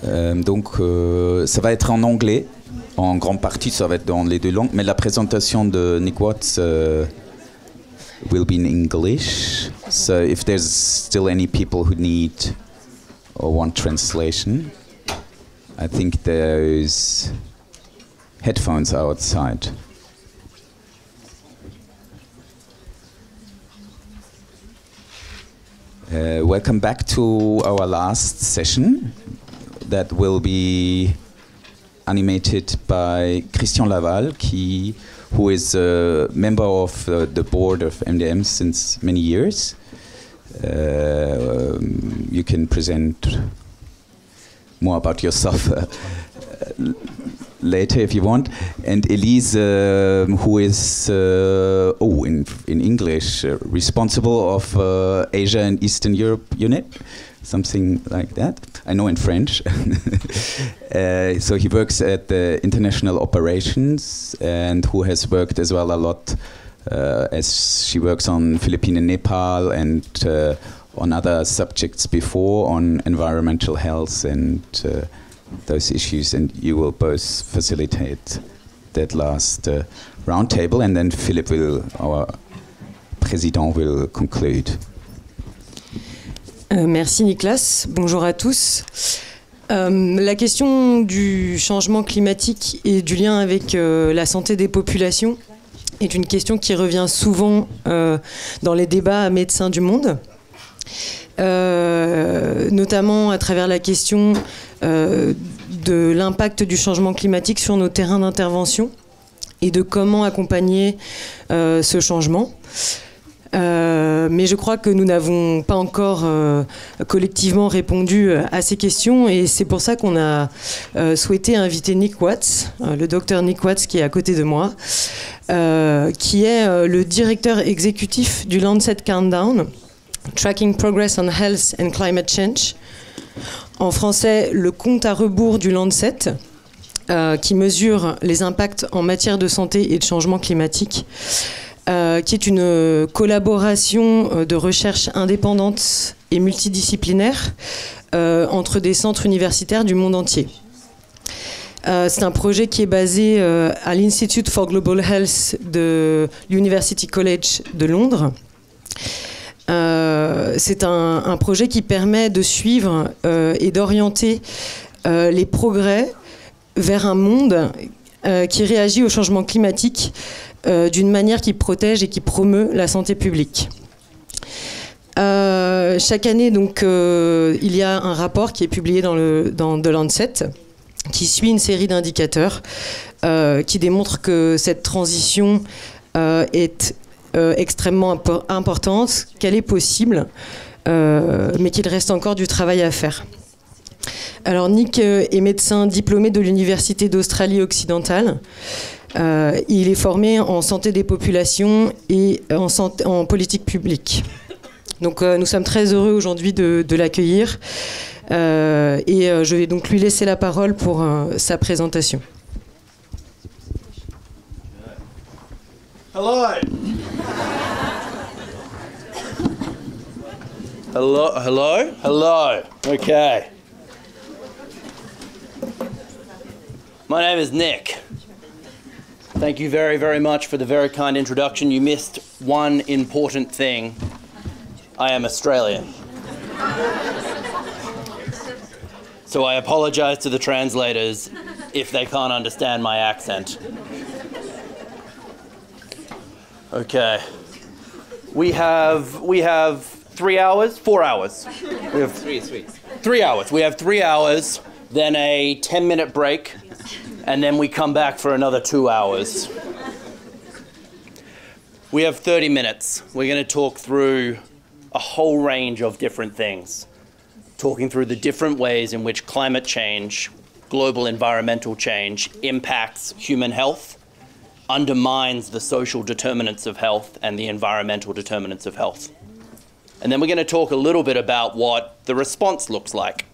Ça va être en anglais. En grande partie, ça va être dans les deux langues. Mais la présentation de Nick Watts will be in English. So if there's still any people who need or want translation, I think there's headphones outside. Welcome back to our last session that will be animated by Christian Laval, who is a member of the board of MDM since many years. You can present more about yourself later if you want. And Élise, who is, in English, responsible of Asia and Eastern Europe unit, something like that. I know in French. So he works at the international operations and who has worked as well a lot as she works on Philippines and Nepal and on other subjects before on environmental health and those issues, and you will both facilitate that last roundtable, and then Philippe our Président, will conclude. Merci Nicolas, bonjour à tous. La question du changement climatique et du lien avec la santé des populations est une question qui revient souvent dans les débats à Médecins du Monde, notamment à travers la question de l'impact du changement climatique sur nos terrains d'intervention et de comment accompagner ce changement. Mais je crois que nous n'avons pas encore collectivement répondu à ces questions et c'est pour ça qu'on a souhaité inviter Nick Watts, le docteur Nick Watts qui est à côté de moi, qui est le directeur exécutif du Lancet Countdown, Tracking Progress on Health and Climate Change. En français, le compte à rebours du Lancet, qui mesure les impacts en matière de santé et de changement climatique, qui est une collaboration de recherche indépendante et multidisciplinaire entre des centres universitaires du monde entier. C'est un projet qui est basé à l'Institute for Global Health de l'University College de Londres. C'est un projet qui permet de suivre et d'orienter les progrès vers un monde qui réagit au changement climatique d'une manière qui protège et qui promeut la santé publique. Chaque année, donc, il y a un rapport qui est publié dans The Lancet qui suit une série d'indicateurs qui démontrent que cette transition est extrêmement importante, qu'elle est possible, mais qu'il reste encore du travail à faire. Alors Nick est médecin diplômé de l'Université d'Australie occidentale. Il est formé en santé des populations et en politique publique. Donc nous sommes très heureux aujourd'hui de l'accueillir et je vais donc lui laisser la parole pour sa présentation. Hello. Hello, hello, hello. Okay. My name is Nick. Thank you very, very much for the very kind introduction. You missed one important thing. I am Australian. So I apologize to the translators if they can't understand my accent. Okay. We have 3 hours, 4 hours. We have 3 hours. We have 3 hours, then a 10-minute break, and then we come back for another 2 hours. We have 30 minutes. We're going to talk through a whole range of different things, talking through the different ways in which climate change, global environmental change, impacts human health, undermines the social determinants of health and the environmental determinants of health. And then we're going to talk a little bit about what the response looks like,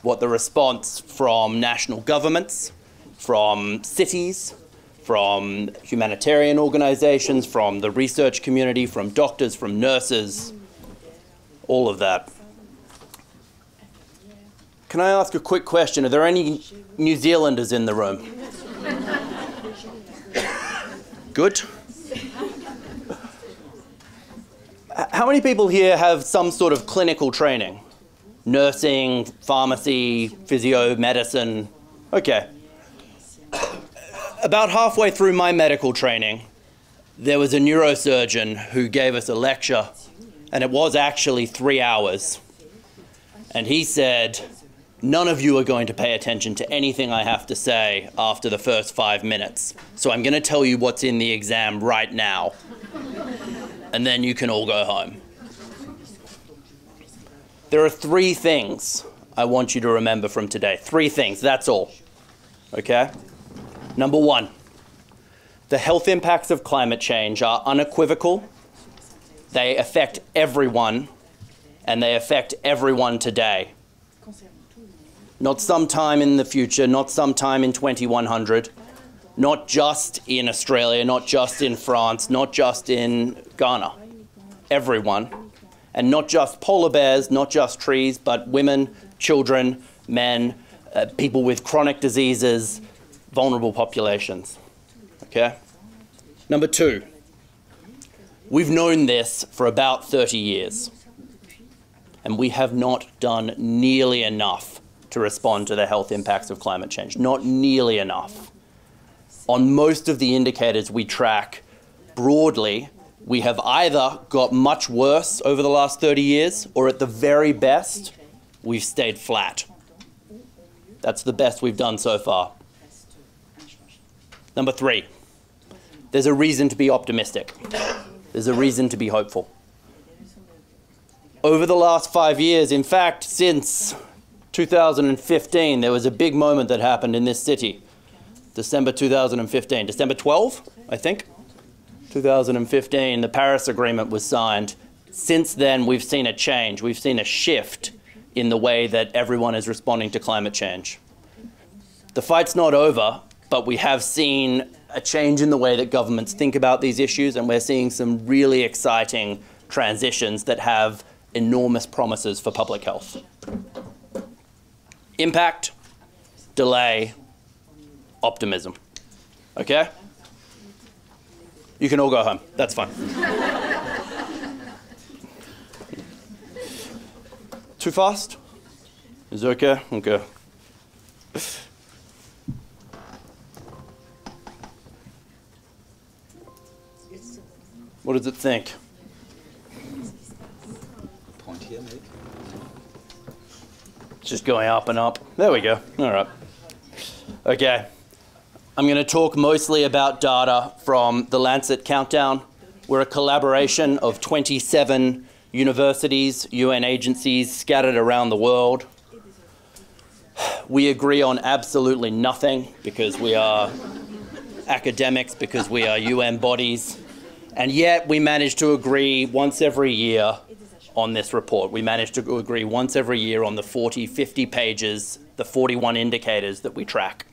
what the response from national governments, from cities, from humanitarian organizations, from the research community, from doctors, from nurses, all of that. Can I ask a quick question? Are there any New Zealanders in the room? Good. How many people here have some sort of clinical training? Nursing, pharmacy, physio, medicine? Okay. About halfway through my medical training, there was a neurosurgeon who gave us a lecture, and it was actually 3 hours. And he said, none of you are going to pay attention to anything I have to say after the first 5 minutes. So I'm going to tell you what's in the exam right now. And then you can all go home. There are 3 things I want you to remember from today. 3 things, that's all. Okay? Number 1, the health impacts of climate change are unequivocal. They affect everyone, and they affect everyone today. Not sometime in the future, not sometime in 2100, not just in Australia, not just in France, not just in Ghana. Everyone. And not just polar bears, not just trees, but women, children, men, people with chronic diseases, vulnerable populations. Okay? Number 2, we've known this for about 30 years, and we have not done nearly enough to respond to the health impacts of climate change. Not nearly enough. On most of the indicators we track broadly, we have either got much worse over the last 30 years, or at the very best, we've stayed flat. That's the best we've done so far. Number 3, there's a reason to be optimistic. There's a reason to be hopeful. Over the last 5 years, in fact, since 2015, there was a big moment that happened in this city. December 2015, December 12, I think. 2015, the Paris Agreement was signed. Since then, we've seen a change. We've seen a shift in the way that everyone is responding to climate change. The fight's not over, but we have seen a change in the way that governments think about these issues, and we're seeing some really exciting transitions that have enormous promises for public health. Impact, delay, optimism. Okay? You can all go home. That's fine. Too fast? Is it okay? Okay. What does it think? Point here, maybe. It's just going up and up. There we go. All right. Okay. I'm going to talk mostly about data from the Lancet Countdown. We're a collaboration of 27 universities, UN agencies scattered around the world. We agree on absolutely nothing because we are academics, because we are UN bodies. And yet we manage to agree once every year on this report. We manage to agree once every year on the 40, 50 pages, the 41 indicators that we track.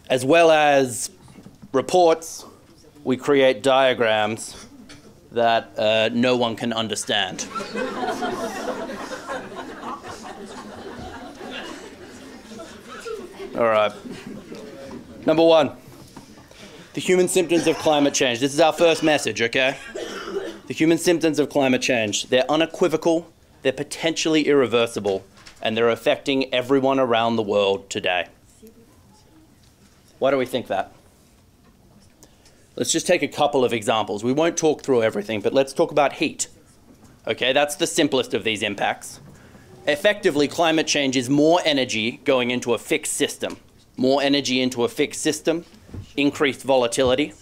As well as reports, we create diagrams that no one can understand. All right. Number 1, the human symptoms of climate change. This is our first message, okay? The human symptoms of climate change. They're unequivocal, they're potentially irreversible, and they're affecting everyone around the world today. Why do we think that? Let's just take a couple of examples. We won't talk through everything, but let's talk about heat. Okay, that's the simplest of these impacts. Effectively, climate change is more energy going into a fixed system. More energy into a fixed system, increased volatility.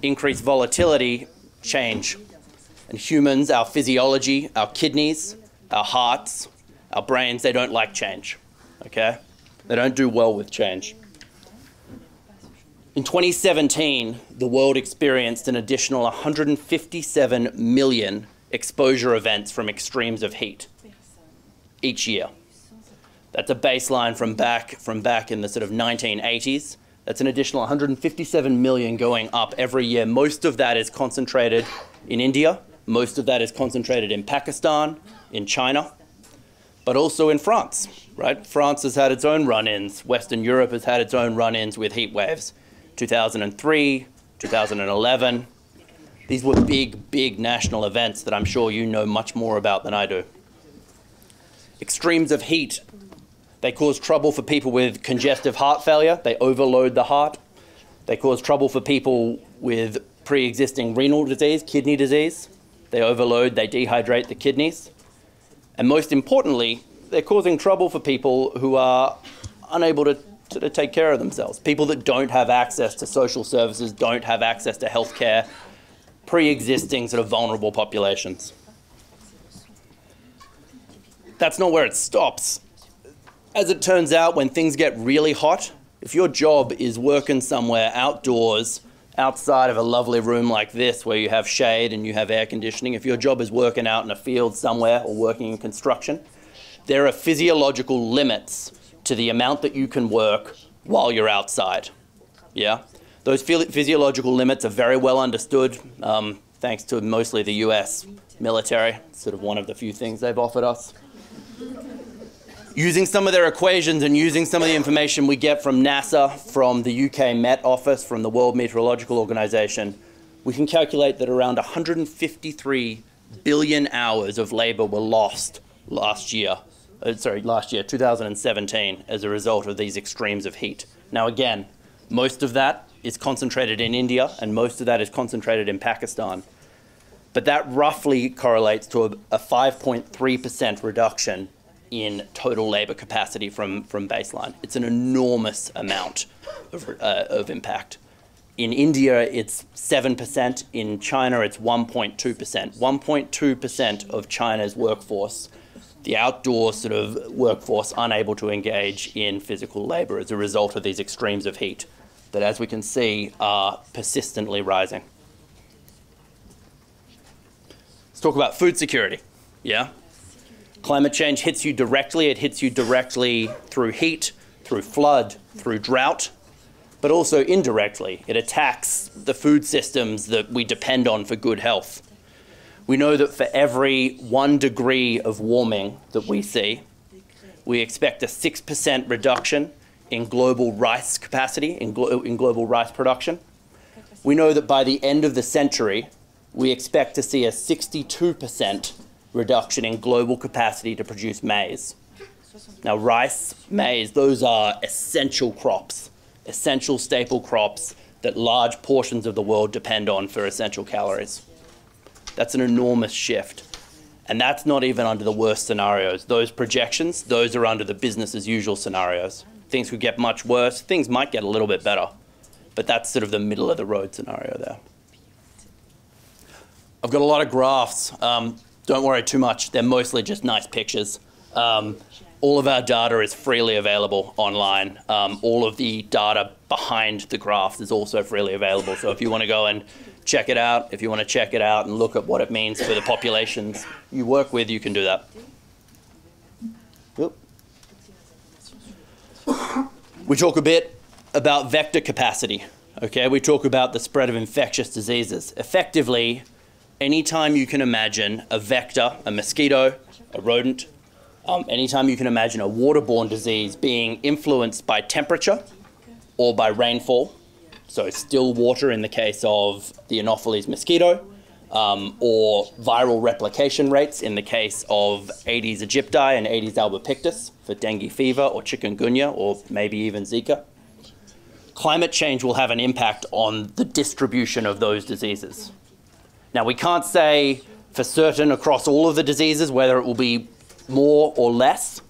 Increased volatility, change. And humans, our physiology, our kidneys, our hearts, our brains, they don't like change. Okay? They don't do well with change. In 2017, the world experienced an additional 157 million exposure events from extremes of heat each year. That's a baseline from back in the sort of 1980s. That's an additional 157 million going up every year. Most of that is concentrated in India. Most of that is concentrated in Pakistan, in China. but also in France, right? France has had its own run-ins. Western Europe has had its own run-ins with heat waves. 2003, 2011. These were big, big national events that I'm sure you know much more about than I do. Extremes of heat, they cause trouble for people with congestive heart failure. They overload the heart. They cause trouble for people with pre-existing renal disease, kidney disease. They overload, they dehydrate the kidneys. And most importantly, they're causing trouble for people who are unable to take care of themselves. People that don't have access to social services, don't have access to healthcare, pre-existing sort of vulnerable populations. That's not where it stops. As it turns out, when things get really hot, if your job is working somewhere outdoors, outside of a lovely room like this where you have shade and you have air conditioning, if your job is working out in a field somewhere or working in construction, there are physiological limits to the amount that you can work while you're outside. Yeah? Those physiological limits are very well understood, thanks to mostly the US military. It's sort of one of the few things they've offered us. Using some of their equations and using some of the information we get from NASA, from the UK Met Office, from the World Meteorological Organization, we can calculate that around 153 billion hours of labor were lost last year, 2017, as a result of these extremes of heat. Now again, most of that is concentrated in India and most of that is concentrated in Pakistan. But that roughly correlates to a 5.3% reduction in total labor capacity from baseline. It's an enormous amount of impact. In India, it's 7%. In China, it's 1.2%. 1.2% of China's workforce, the outdoor sort of workforce, unable to engage in physical labor as a result of these extremes of heat that, as we can see, are persistently rising. Let's talk about food security, yeah? Climate change hits you directly. It hits you directly through heat, through flood, through drought, but also indirectly. It attacks the food systems that we depend on for good health. We know that for every 1 degree of warming that we see, we expect a 6% reduction in global rice capacity, in global rice production. We know that by the end of the century, we expect to see a 62% reduction in global capacity to produce maize. Now, rice, maize, those are essential crops, essential staple crops that large portions of the world depend on for essential calories. That's an enormous shift. And that's not even under the worst scenarios. Those projections, those are under the business as usual scenarios. Things could get much worse. Things might get a little bit better. But that's sort of the middle of the road scenario there. I've got a lot of graphs. Don't worry too much. They're mostly just nice pictures. All of our data is freely available online. All of the data behind the graphs is also freely available. So if you want to go and check it out, if you want to check it out and look at what it means for the populations you work with, you can do that. Oop. We talk a bit about vector capacity. Okay, we talk about the spread of infectious diseases. Effectively, anytime you can imagine a vector, a mosquito, a rodent, anytime you can imagine a waterborne disease being influenced by temperature or by rainfall, so still water in the case of the Anopheles mosquito, or viral replication rates in the case of Aedes aegypti and Aedes albopictus for dengue fever or chikungunya or maybe even Zika. Climate change will have an impact on the distribution of those diseases. Now, we can't say for certain across all of the diseases whether it will be more or less,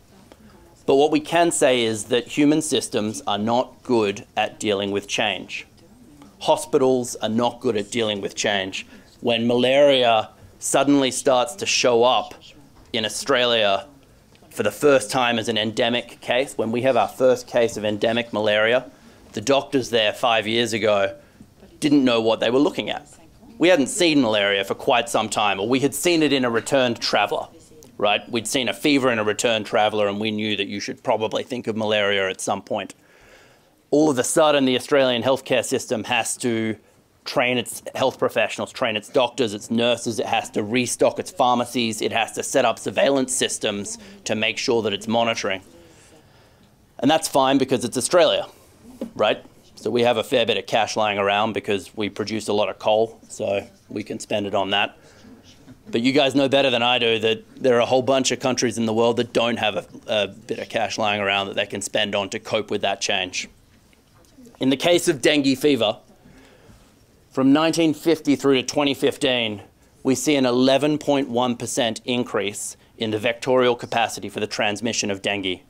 but what we can say is that human systems are not good at dealing with change. Hospitals are not good at dealing with change. When malaria suddenly starts to show up in Australia for the first time as an endemic case, when we have our first case of endemic malaria, the doctors there 5 years ago didn't know what they were looking at. We hadn't seen malaria for quite some time, or we had seen it in a returned traveller, right? We'd seen a fever in a returned traveller and we knew that you should probably think of malaria at some point. All of a sudden, the Australian healthcare system has to train its health professionals, train its doctors, its nurses. It has to restock its pharmacies. It has to set up surveillance systems to make sure that it's monitoring. And that's fine because it's Australia, right? So we have a fair bit of cash lying around because we produce a lot of coal, so we can spend it on that. But you guys know better than I do that there are a whole bunch of countries in the world that don't have a bit of cash lying around that they can spend on to cope with that change. In the case of dengue fever, from 1950 through to 2015, we see an 11.1% increase in the vectorial capacity for the transmission of dengue.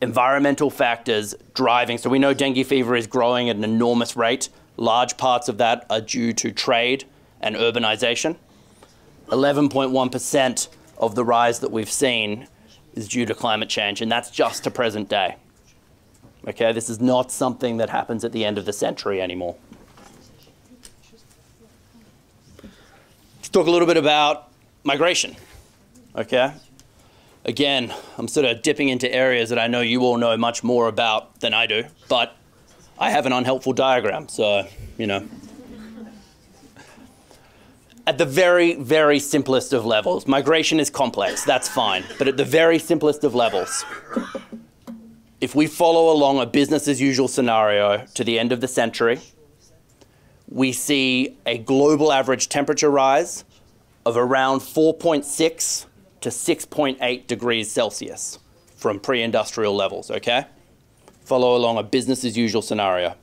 Environmental factors driving, so we know dengue fever is growing at an enormous rate. Large parts of that are due to trade and urbanization. 11.1% of the rise that we've seen is due to climate change, and that's just to present day. Okay, this is not something that happens at the end of the century anymore. Let's talk a little bit about migration, okay? Again, I'm sort of dipping into areas that I know you all know much more about than I do, but I have an unhelpful diagram, so, you know. At the very, very simplest of levels, migration is complex, that's fine, but at the very simplest of levels, if we follow along a business as usual scenario to the end of the century, we see a global average temperature rise of around 4.6 to 6.8 degrees Celsius from pre-industrial levels, okay? Follow along a business as usual scenario.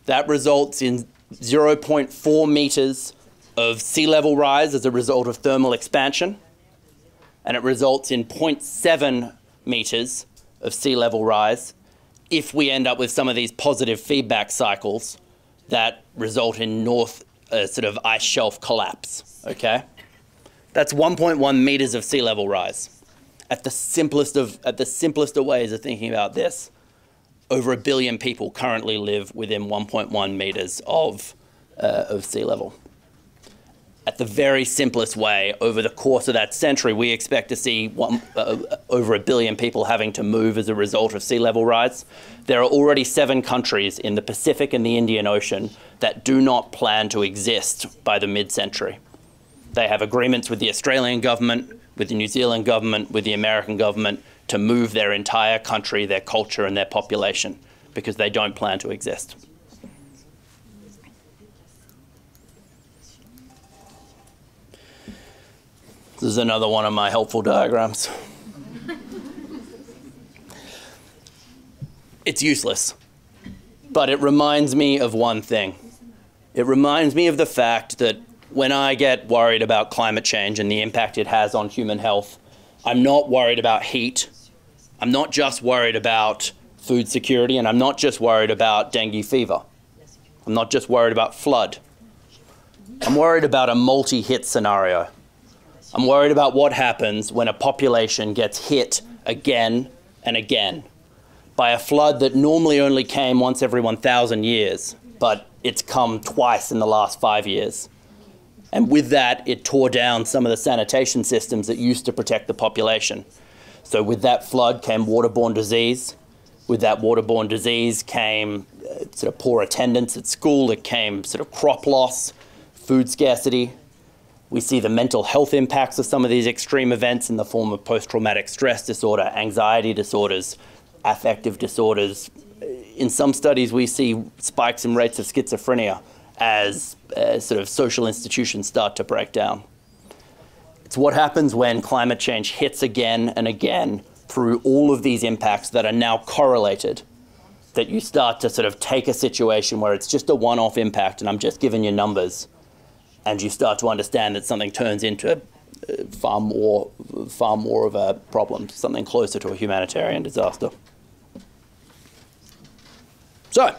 That results in 0.4 meters of sea level rise as a result of thermal expansion, and it results in 0.7 meters of sea level rise if we end up with some of these positive feedback cycles that result in sort of ice shelf collapse, okay? That's 1.1 meters of sea level rise. At the simplest of ways of thinking about this, over 1 billion people currently live within 1.1 meters of sea level. At the very simplest way, over the course of that century, we expect to see over 1 billion people having to move as a result of sea level rise. There are already 7 countries in the Pacific and the Indian Ocean that do not plan to exist by the mid-century. They have agreements with the Australian government, with the New Zealand government, with the American government to move their entire country, their culture, and their population because they don't plan to exist. This is another one of my helpful diagrams. It's useless, but it reminds me of one thing. It reminds me of the fact that when I get worried about climate change and the impact it has on human health, I'm not worried about heat. I'm not just worried about food security, and I'm not just worried about dengue fever. I'm not just worried about flood. I'm worried about a multi-hit scenario. I'm worried about what happens when a population gets hit again and again by a flood that normally only came once every 1,000 years, but it's come twice in the last 5 years. And with that, it tore down some of the sanitation systems that used to protect the population. So with that flood came waterborne disease. With that waterborne disease came sort of poor attendance at school. It came sort of crop loss, food scarcity. We see the mental health impacts of some of these extreme events in the form of post-traumatic stress disorder, anxiety disorders, affective disorders. In some studies, we see spikes in rates of schizophrenia as sort of social institutions start to break down. It's what happens when climate change hits again and again through all of these impacts that are now correlated, that you start to sort of take a situation where it's just a one-off impact, and I'm just giving you numbers, and you start to understand that something turns into far more of a problem, something closer to a humanitarian disaster. So,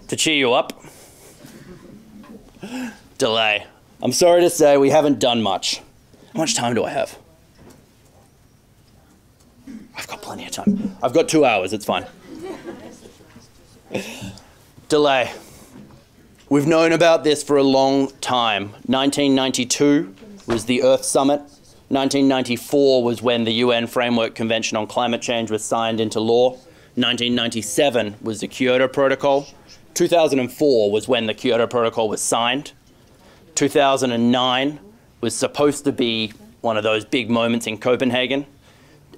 to cheer you up, delay. I'm sorry to say we haven't done much. How much time do I have? I've got plenty of time. I've got 2 hours, it's fine. Delay. We've known about this for a long time. 1992 was the Earth Summit. 1994 was when the UN Framework Convention on Climate Change was signed into law. 1997 was the Kyoto Protocol. 2004 was when the Kyoto Protocol was signed. 2009 was supposed to be one of those big moments in Copenhagen.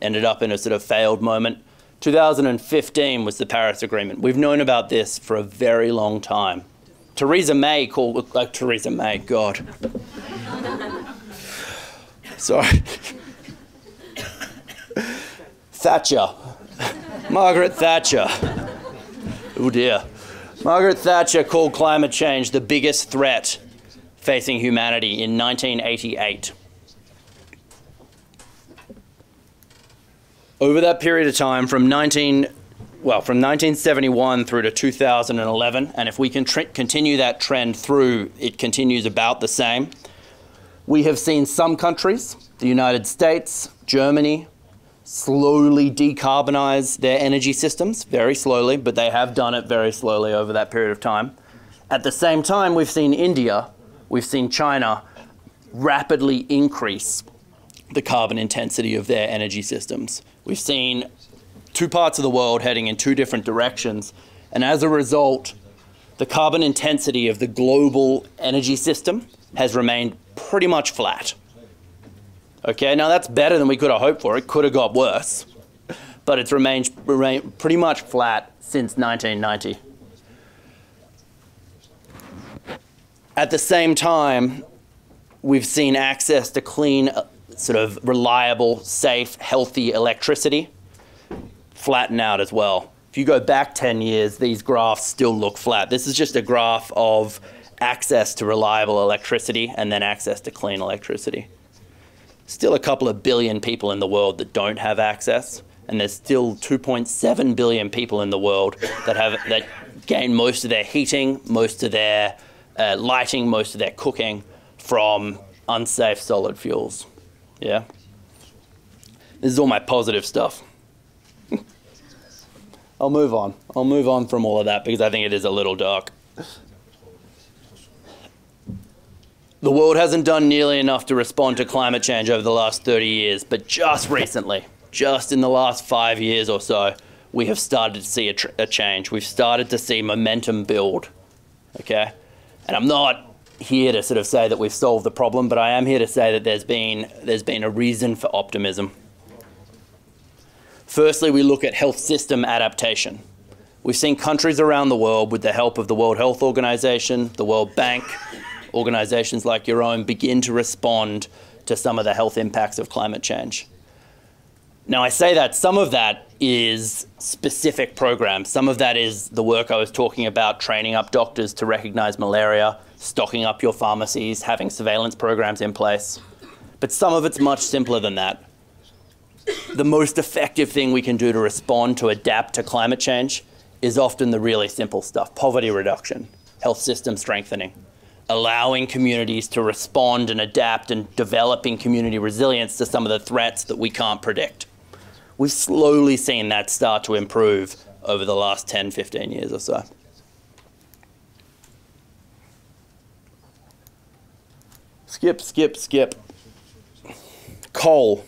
Ended up in a sort of failed moment. 2015 was the Paris Agreement. We've known about this for a very long time. Theresa May called, Theresa May, God. Sorry. Thatcher. Margaret Thatcher. Oh dear. Margaret Thatcher called climate change the biggest threat facing humanity in 1988. Over that period of time, from 1971 through to 2011, and if we can continue that trend through, it continues about the same. We have seen some countries, the United States, Germany, slowly decarbonize their energy systems, very slowly, but they have done it very slowly over that period of time. At the same time, we've seen India, we've seen China rapidly increase the carbon intensity of their energy systems. We've seen two parts of the world heading in two different directions, and as a result, the carbon intensity of the global energy system has remained pretty much flat. Okay, now that's better than we could have hoped for. It could have got worse, but it's remained pretty much flat since 1990. At the same time, we've seen access to clean, sort of reliable, safe, healthy electricity flatten out as well. If you go back 10 years, these graphs still look flat. This is just a graph of access to reliable electricity and then access to clean electricity. Still a couple of billion people in the world that don't have access, and there's still 2.7 billion people in the world that gain most of their heating, most of their lighting, most of their cooking from unsafe solid fuels. Yeah? This is all my positive stuff. I'll move on. I'll move on from all of that because I think it is a little dark. The world hasn't done nearly enough to respond to climate change over the last 30 years, but just recently, just in the last 5 years or so, we have started to see a change. We've started to see momentum build, okay? And I'm not here to sort of say that we've solved the problem, but I am here to say that there's been a reason for optimism. Firstly, we look at health system adaptation. We've seen countries around the world, with the help of the World Health Organization, the World Bank, organizations like your own, begin to respond to some of the health impacts of climate change. Now, I say that some of that is specific programs. Some of that is the work I was talking about, training up doctors to recognize malaria, stocking up your pharmacies, having surveillance programs in place. But some of it's much simpler than that. The most effective thing we can do to respond, to adapt to climate change, is often the really simple stuff: poverty reduction, health system strengthening, allowing communities to respond and adapt, and developing community resilience to some of the threats that we can't predict. We've slowly seen that start to improve over the last 10, 15 years or so. Skip. Coal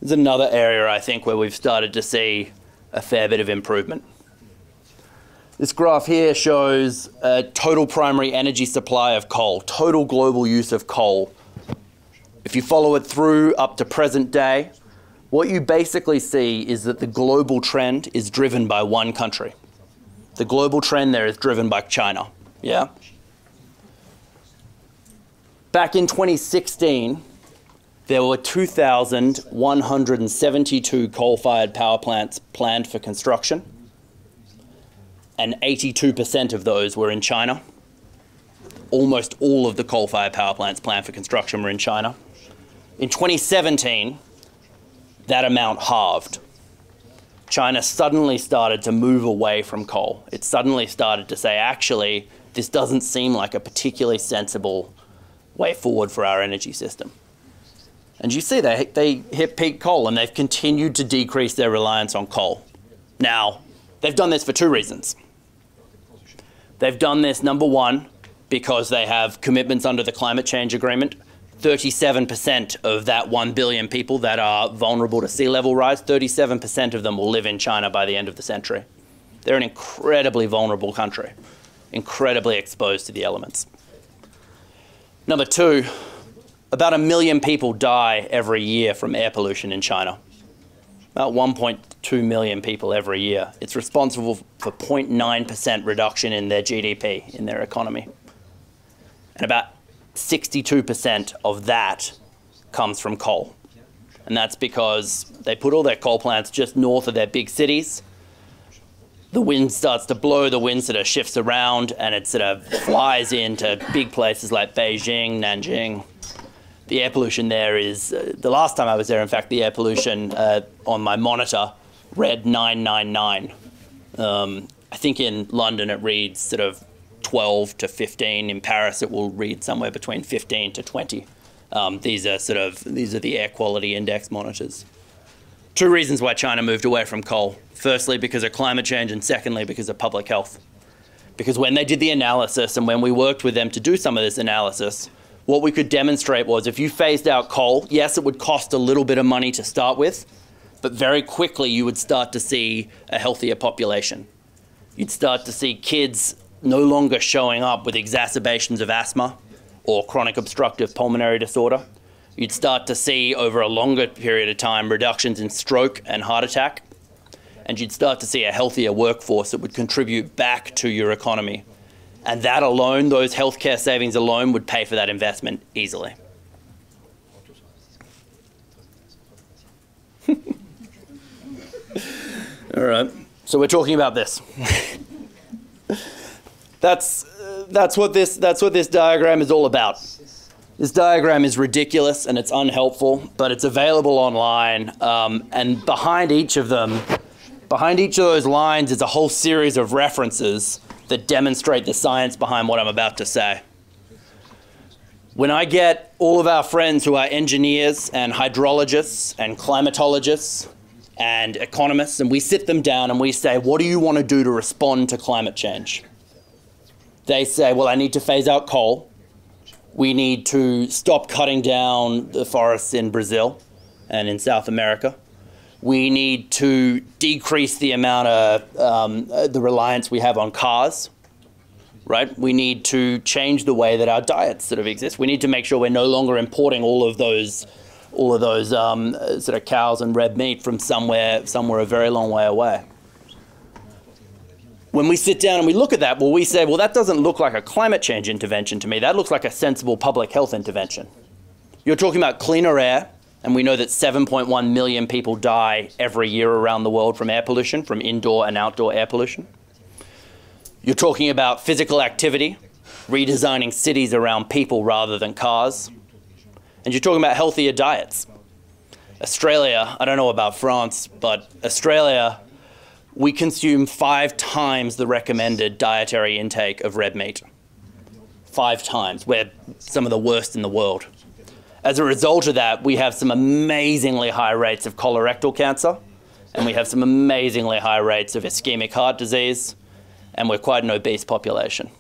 is another area, I think, where we've started to see a fair bit of improvement. This graph here shows total primary energy supply of coal, total global use of coal. If you follow it through up to present day, what you basically see is that the global trend is driven by one country. The global trend there is driven by China, yeah? Back in 2016, there were 2,172 coal-fired power plants planned for construction, and 82% of those were in China. Almost all of the coal-fired power plants planned for construction were in China. In 2017, that amount halved. China suddenly started to move away from coal. It suddenly started to say, actually, this doesn't seem like a particularly sensible way forward for our energy system. And you see they hit peak coal, and they've continued to decrease their reliance on coal. Now, they've done this for two reasons. They've done this, number one, because they have commitments under the Climate Change Agreement. 37% of that 1 billion people that are vulnerable to sea level rise, 37% of them will live in China by the end of the century. They're an incredibly vulnerable country, incredibly exposed to the elements. Number two, about 1 million people die every year from air pollution in China. About 1.2 million people every year. It's responsible for 0.9% reduction in their GDP, in their economy. And about 62% of that comes from coal. And that's because they put all their coal plants just north of their big cities. The wind starts to blow, the wind sort of shifts around, and it sort of flies into big places like Beijing, Nanjing. The air pollution there is, the last time I was there, in fact, the air pollution on my monitor read 999. I think in London it reads sort of 12 to 15. In Paris it will read somewhere between 15 to 20. These are the air quality index monitors. Two reasons why China moved away from coal. Firstly, because of climate change, and secondly, because of public health. Because when they did the analysis and when we worked with them to do some of this analysis, what we could demonstrate was if you phased out coal, yes, it would cost a little bit of money to start with, but very quickly you would start to see a healthier population. You'd start to see kids no longer showing up with exacerbations of asthma or chronic obstructive pulmonary disorder. You'd start to see over a longer period of time reductions in stroke and heart attack, and you'd start to see a healthier workforce that would contribute back to your economy. And that alone, those healthcare savings alone, would pay for that investment easily. All right, so we're talking about this. That's what this diagram is all about. This diagram is ridiculous and it's unhelpful, but it's available online. And behind each of those lines is a whole series of references that demonstrate the science behind what I'm about to say. When I get all of our friends who are engineers and hydrologists and climatologists and economists, and we sit them down and we say, what do you want to do to respond to climate change? They say, well, I need to phase out coal. We need to stop cutting down the forests in Brazil and in South America. We need to decrease the amount of the reliance we have on cars, right? We need to change the way that our diets sort of exist. We need to make sure we're no longer importing all of those sort of cows and red meat from somewhere a very long way away. When we sit down and we look at that, well, we say, well, that doesn't look like a climate change intervention to me. That looks like a sensible public health intervention. You're talking about cleaner air, and we know that 7.1 million people die every year around the world from air pollution, from indoor and outdoor air pollution. You're talking about physical activity, redesigning cities around people rather than cars. And you're talking about healthier diets. Australia, I don't know about France, but Australia, we consume 5 times the recommended dietary intake of red meat. 5 times. We're some of the worst in the world. As a result of that, we have some amazingly high rates of colorectal cancer, and we have some amazingly high rates of ischemic heart disease, and we're quite an obese population.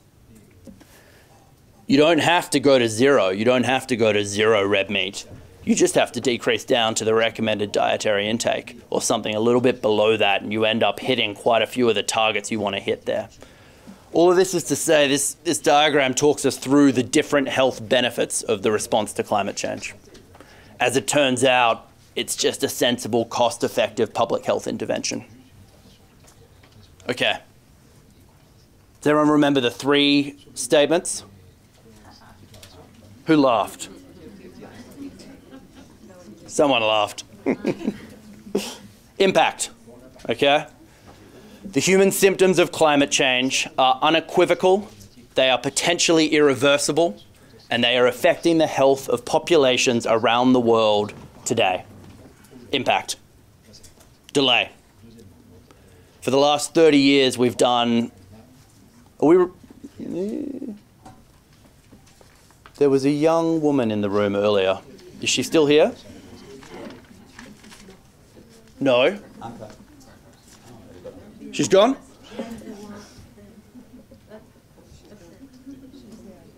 You don't have to go to zero. You don't have to go to zero red meat. You just have to decrease down to the recommended dietary intake or something a little bit below that, and you end up hitting quite a few of the targets you want to hit there. All of this is to say this diagram talks us through the different health benefits of the response to climate change. As it turns out, it's just a sensible, cost-effective public health intervention. Okay. Does everyone remember the 3 statements? Who laughed? Someone laughed. Impact, okay? The human symptoms of climate change are unequivocal, they are potentially irreversible, and they are affecting the health of populations around the world today. Impact. Delay. For the last 30 years, we've done... There was a young woman in the room earlier. Is she still here? No. She's gone?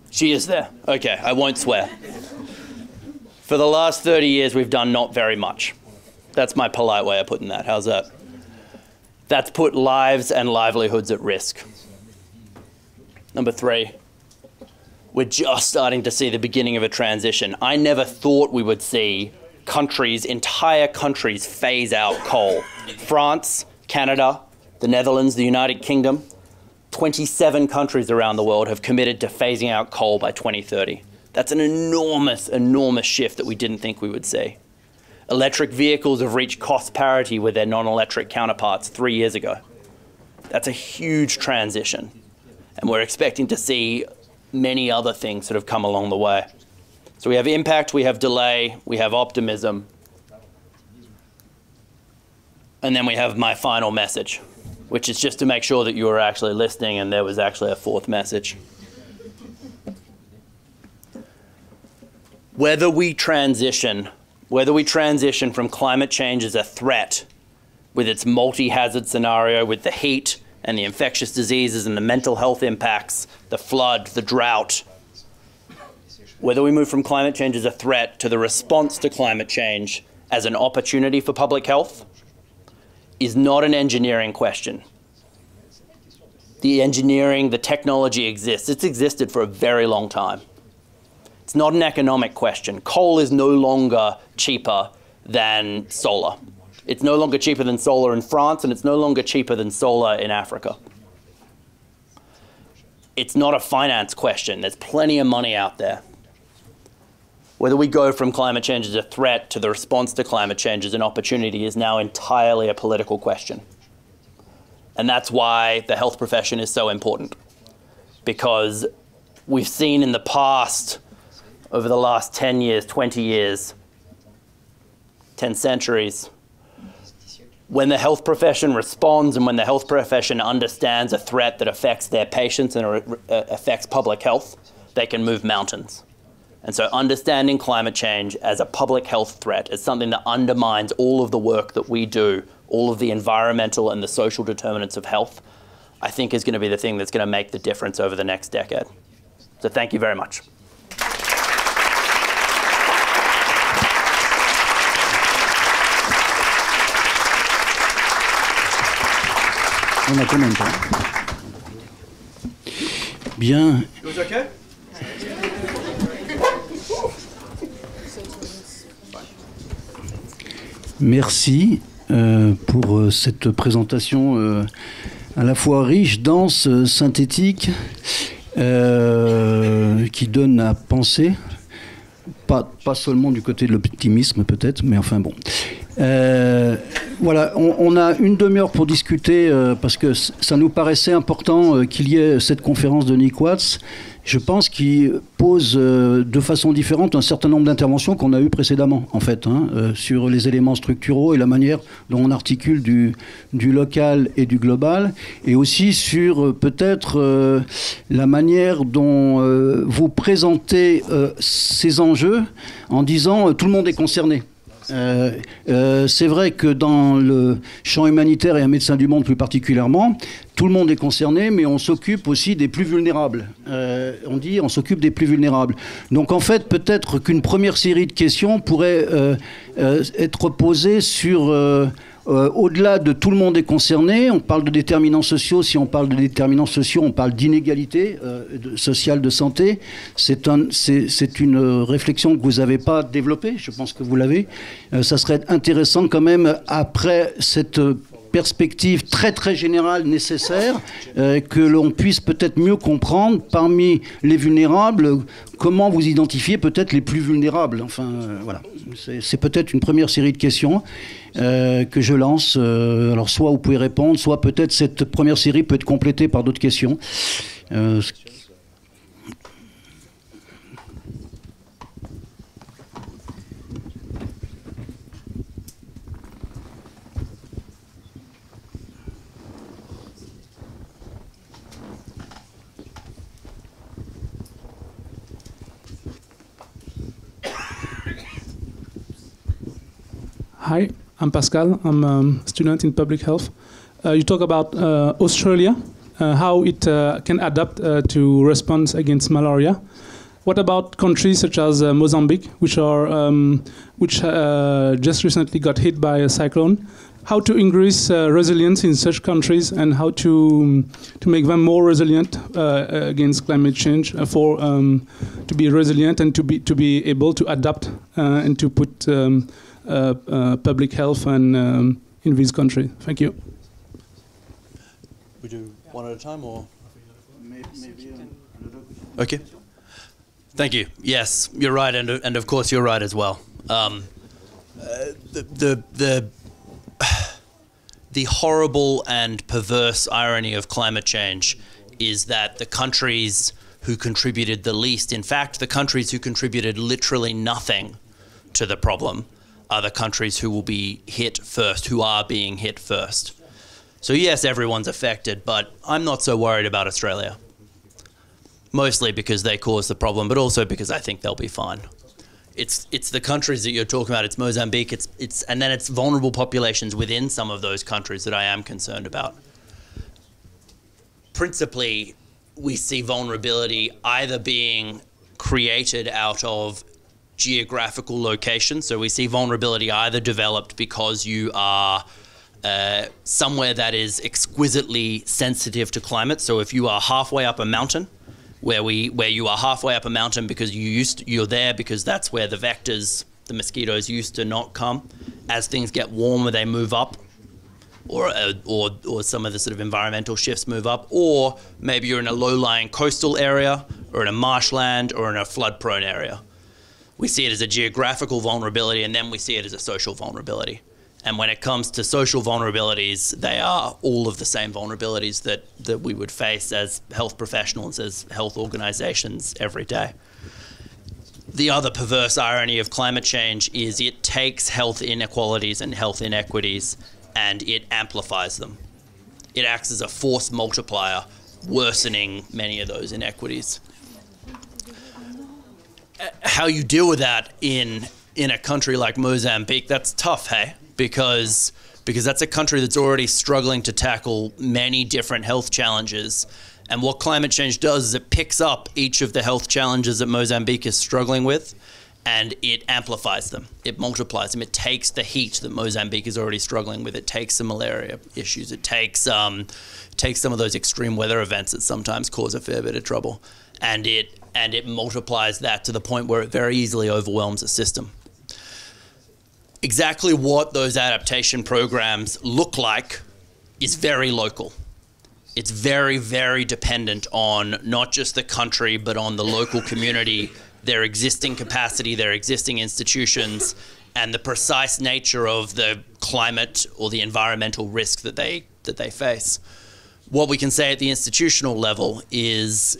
She is there. Okay, I won't swear. For the last 30 years, we've done not very much. That's my polite way of putting that. How's that? That's put lives and livelihoods at risk. Number 3, we're just starting to see the beginning of a transition. I never thought we would see countries, entire countries, phase out coal. France, Canada, the Netherlands, the United Kingdom, 27 countries around the world have committed to phasing out coal by 2030. That's an enormous, enormous shift that we didn't think we would see. Electric vehicles have reached cost parity with their non-electric counterparts 3 years ago. That's a huge transition. And we're expecting to see many other things that have come along the way. So we have impact, we have delay, we have optimism. And then we have my final message, which is just to make sure that you were actually listening and there was actually a 4th message. Whether we transition from climate change as a threat with its multi-hazard scenario, with the heat and the infectious diseases and the mental health impacts, the flood, the drought, whether we move from climate change as a threat to the response to climate change as an opportunity for public health is not an engineering question. The engineering, the technology exists. It's existed for a very long time. It's not an economic question. Coal is no longer cheaper than solar. It's no longer cheaper than solar in France, and it's no longer cheaper than solar in Africa. It's not a finance question. There's plenty of money out there. Whether we go from climate change as a threat to the response to climate change as an opportunity is now entirely a political question. And that's why the health profession is so important. Because we've seen in the past, over the last 10 years, 20 years, 10 centuries, when the health profession responds and when the health profession understands a threat that affects their patients and affects public health, they can move mountains. And so understanding climate change as a public health threat is something that undermines all of the work that we do, all of the environmental and the social determinants of health, I think is going to be the thing that's going to make the difference over the next decade. So thank you very much. On a combien de temps? Bien. Merci pour cette présentation à la fois riche, dense, synthétique, qui donne à penser. Pas seulement du côté de l'optimisme peut-être, mais enfin bon. Voilà, on a une demi-heure pour discuter parce que ça nous paraissait important qu'il y ait cette conférence de Nick Watts. Je pense qu'il pose de façon différente un certain nombre d'interventions qu'on a eues précédemment, en fait, sur les éléments structuraux et la manière dont on articule du local et du global, et aussi sur peut-être la manière dont vous présentez ces enjeux en disant tout le monde est concerné. C'est vrai que dans le champ humanitaire et un médecin du monde plus particulièrement, tout le monde est concerné, mais on s'occupe aussi des plus vulnérables. On dit on s'occupe des plus vulnérables. Donc en fait, peut-être qu'une première série de questions pourrait être posée sur... au-delà de tout le monde est concerné, on parle de déterminants sociaux. Si on parle de déterminants sociaux, on parle d'inégalité sociale de santé. C'est une réflexion que vous n'avez pas développée. Je pense que vous l'avez. Ça serait intéressant quand même, après cette perspective très très générale nécessaire, que l'on puisse peut-être mieux comprendre parmi les vulnérables comment vous identifiez peut-être les plus vulnérables. Enfin voilà, c'est peut-être une première série de questions que je lance. Alors soit vous pouvez répondre, soit peut-être cette première série peut être complétée par d'autres questions. Hi, I'm Pascal. I'm a student in public health. You talk about Australia, how it can adapt to response against malaria. What about countries such as Mozambique, which just recently got hit by a cyclone? how to increase resilience in such countries and how to make them more resilient against climate change, to be resilient and to be able to adapt and to put public health and in this country. Thank you. We do one at a time, or okay? Thank you. Yes, you're right, and of course you're right as well. The horrible and perverse irony of climate change is that the countries who contributed the least, in fact, the countries who contributed literally nothing to the problem, are the countries who will be hit first, who are being hit first. So yes, everyone's affected, but I'm not so worried about Australia. Mostly because they caused the problem, but also because I think they'll be fine. It's the countries that you're talking about. It's Mozambique. And then it's vulnerable populations within some of those countries that I am concerned about. Principally, we see vulnerability either being created out of geographical location. So we see vulnerability either developed because you are somewhere that is exquisitely sensitive to climate. So if you are halfway up a mountain, where you are halfway up a mountain because you're there because that's where the vectors, the mosquitoes, used to not come. As things get warmer, they move up, or some of the sort of environmental shifts move up. Or maybe you're in a low-lying coastal area, or in a marshland, or in a flood-prone area. We see it as a geographical vulnerability, and then we see it as a social vulnerability. And when it comes to social vulnerabilities, they are all of the same vulnerabilities that we would face as health professionals, as health organizations every day. The other perverse irony of climate change is it takes health inequalities and health inequities and it amplifies them. It acts as a force multiplier, worsening many of those inequities. How you deal with that in a country like Mozambique, that's tough, hey? Because that's a country that's already struggling to tackle many different health challenges. And what climate change does is it picks up each of the health challenges that Mozambique is struggling with and it amplifies them. It multiplies them. It takes the heat that Mozambique is already struggling with. It takes the malaria issues. It takes some of those extreme weather events that sometimes cause a fair bit of trouble. And it multiplies that to the point where it very easily overwhelms the system. Exactly what those adaptation programs look like is very local. It's very, very dependent on not just the country, but on the local community, their existing capacity, their existing institutions, and the precise nature of the climate or the environmental risk that they face. What we can say at the institutional level is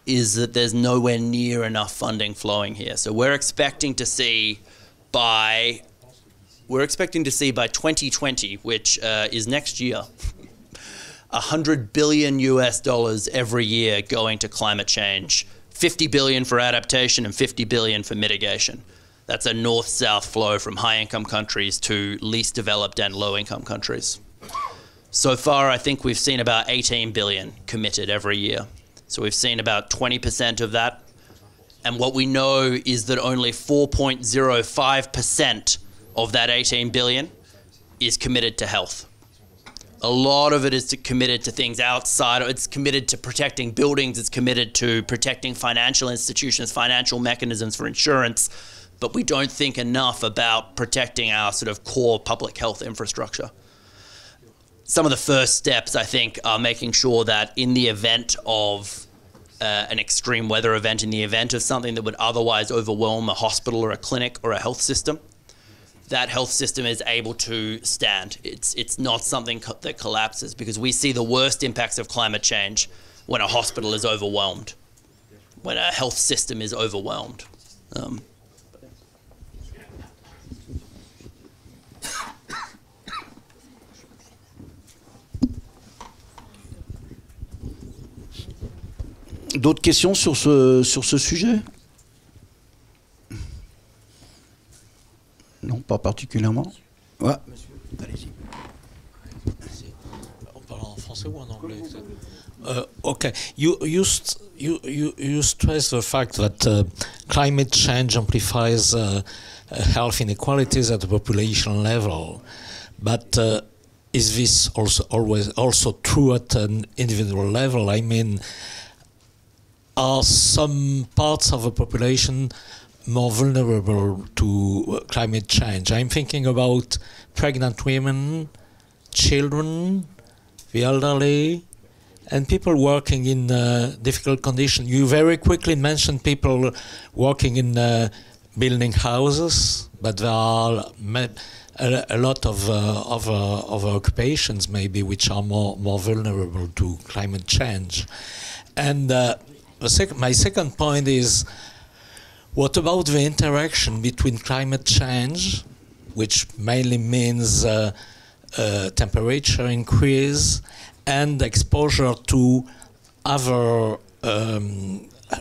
that there's nowhere near enough funding flowing here. So we're expecting to see by 2020, which is next year, $100 billion every year going to climate change, 50 billion for adaptation and 50 billion for mitigation. That's a north-south flow from high-income countries to least developed and low-income countries. So far, I think we've seen about 18 billion committed every year. So we've seen about 20% of that. And what we know is that only 4.05% of that 18 billion is committed to health. A lot of it is committed to things outside. It's committed to protecting buildings. It's committed to protecting financial institutions, financial mechanisms for insurance. But we don't think enough about protecting our sort of core public health infrastructure. Some of the first steps, I think, are making sure that in the event of an extreme weather event, in the event of something that would otherwise overwhelm a hospital or a clinic or a health system, that health system is able to stand. It's not something that collapses, because we see the worst impacts of climate change when a hospital is overwhelmed, when a health system is overwhelmed. D'autres questions sur ce sujet? Non, pas particulièrement. Ouais. Allez-y. On parle en français ou en anglais? Okay. You stress the fact that climate change amplifies health inequalities at the population level, but is this also true at an individual level? I mean, are some parts of the population more vulnerable to climate change? I'm thinking about pregnant women, children, the elderly, and people working in difficult conditions. You very quickly mentioned people working in building houses, but there are a lot of occupations maybe which are more vulnerable to climate change. And my second point is, what about the interaction between climate change, which mainly means temperature increase, and exposure to other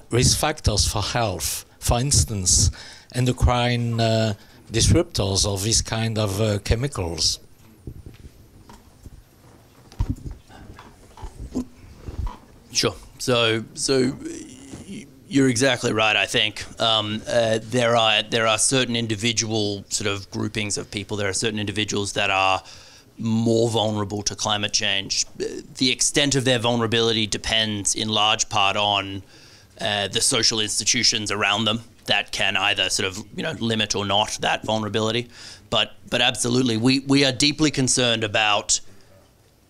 risk factors for health, for instance, endocrine disruptors or this kind of chemicals? Sure. So you're exactly right. I think there are certain individual sort of groupings of people. There are certain individuals that are more vulnerable to climate change. The extent of their vulnerability depends in large part on the social institutions around them that can either sort of limit or not that vulnerability. But absolutely, we are deeply concerned about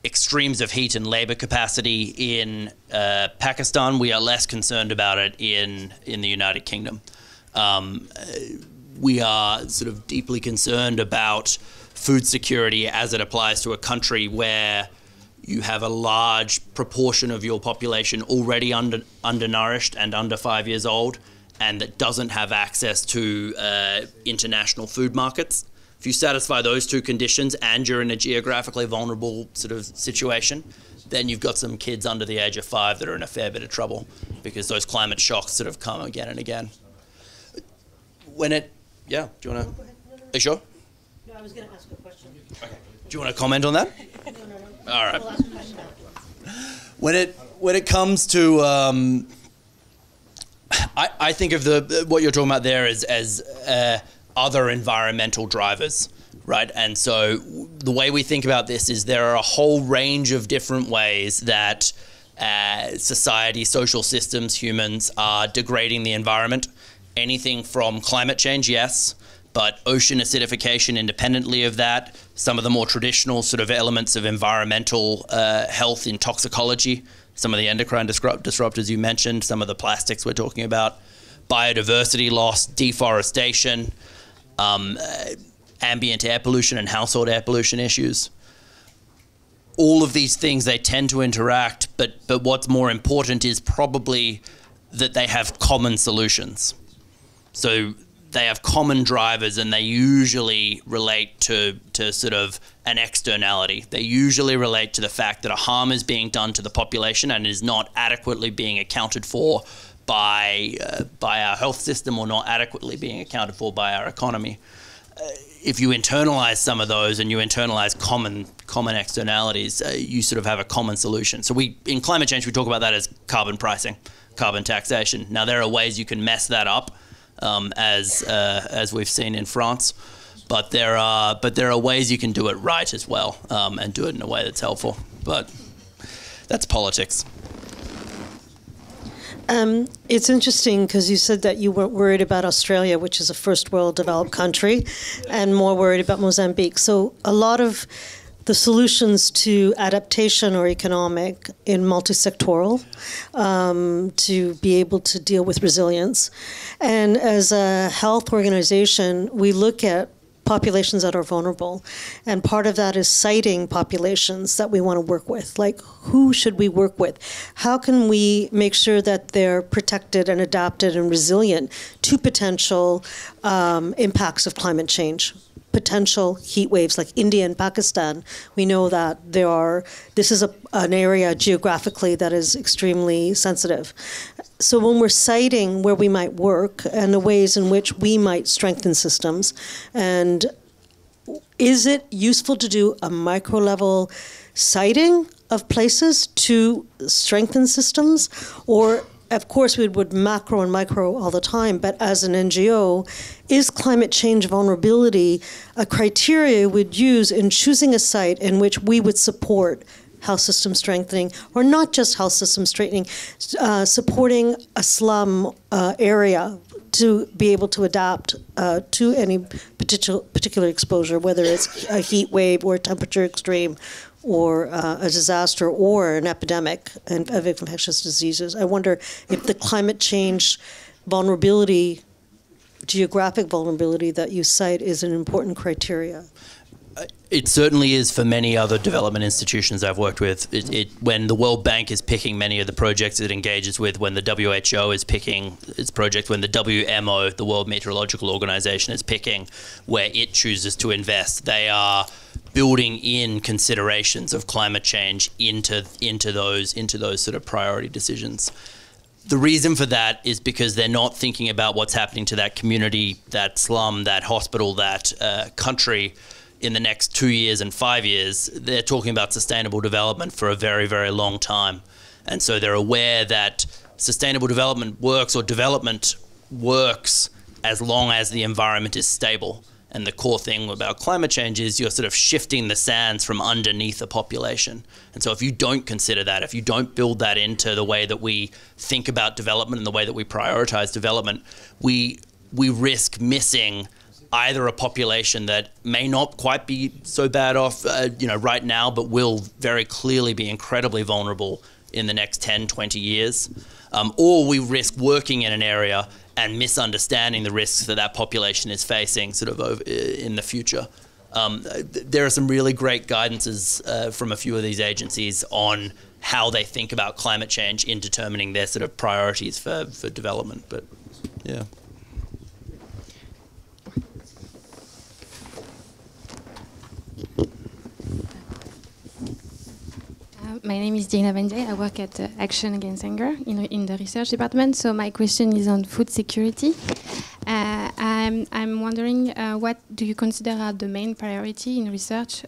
extremes of heat and labor capacity in Pakistan. We are less concerned about it in the United Kingdom. We are sort of deeply concerned about food security as it applies to a country where you have a large proportion of your population already undernourished and under 5 years old, and that doesn't have access to international food markets. If you satisfy those two conditions and you're in a geographically vulnerable sort of situation, then you've got some kids under the age of 5 that are in a fair bit of trouble because those climate shocks sort of come again and again. Do you want to? Are you sure? No, I was going to ask a question. Okay. Do you want to comment on that? No. All right. We'll ask a question afterwards. When it comes to, I think of what you're talking about there as other environmental drivers, right? And so the way we think about this is there are a whole range of different ways that society, social systems, humans are degrading the environment. Anything from climate change, yes, but ocean acidification independently of that, some of the more traditional sort of elements of environmental health in toxicology, some of the endocrine disruptors you mentioned, some of the plastics we're talking about, biodiversity loss, deforestation, ambient air pollution and household air pollution issues. All of these things, they tend to interact, but what's more important is probably that they have common solutions. So they have common drivers, and they usually relate to sort of an externality. They usually relate to the fact that a harm is being done to the population and is not adequately being accounted for by our health system, or not adequately being accounted for by our economy. If you internalize some of those and you internalize common externalities, you sort of have a common solution. So in climate change, we talk about that as carbon pricing, carbon taxation. Now, there are ways you can mess that up, as we've seen in France, but there are ways you can do it right as well, and do it in a way that's helpful. But that's politics. It's interesting because you said that you weren't worried about Australia, which is a first world developed country, and more worried about Mozambique. So a lot of the solutions to adaptation are economic and multi-sectoral, to be able to deal with resilience. And as a health organization, we look at populations that are vulnerable. And part of that is citing populations that we want to work with. Like, who should we work with? How can we make sure that they're protected and adapted and resilient to potential impacts of climate change? Potential heat waves like India and Pakistan. We know that this is an area geographically that is extremely sensitive. So when we're citing where we might work and the ways in which we might strengthen systems, and is it useful to do a micro-level citing of places to strengthen systems, or of course, we would macro and micro all the time, but as an NGO, is climate change vulnerability a criteria we'd use in choosing a site in which we would support health system strengthening, or not just health system strengthening, supporting a slum area to be able to adapt to any particular exposure, whether it's a heat wave or a temperature extreme or a disaster or an epidemic of infectious diseases. I wonder if the climate change vulnerability, geographic vulnerability that you cite is an important criteria. It certainly is for many other development institutions I've worked with. When the World Bank is picking many of the projects it engages with, when the WHO is picking its projects, when the WMO, the World Meteorological Organization, is picking where it chooses to invest, they are building in considerations of climate change into those sort of priority decisions. The reason for that is because they're not thinking about what's happening to that community, that slum, that hospital, that country in the next 2 years and 5 years. They're talking about sustainable development for a very, very long time. And so they're aware that sustainable development works, or development works, as long as the environment is stable. And the core thing about climate change is you're sort of shifting the sands from underneath a population. And so if you don't consider that, if you don't build that into the way that we think about development and the way that we prioritize development, we risk missing either a population that may not quite be so bad off right now, but will very clearly be incredibly vulnerable in the next 10, 20 years. Or we risk working in an area and misunderstanding the risks that that population is facing sort of in the future. There are some really great guidances from a few of these agencies on how they think about climate change in determining their sort of priorities for development. But yeah. My name is Diana Benjay. I work at Action Against Hunger in the research department. So my question is on food security. I'm wondering, what do you consider are the main priority in research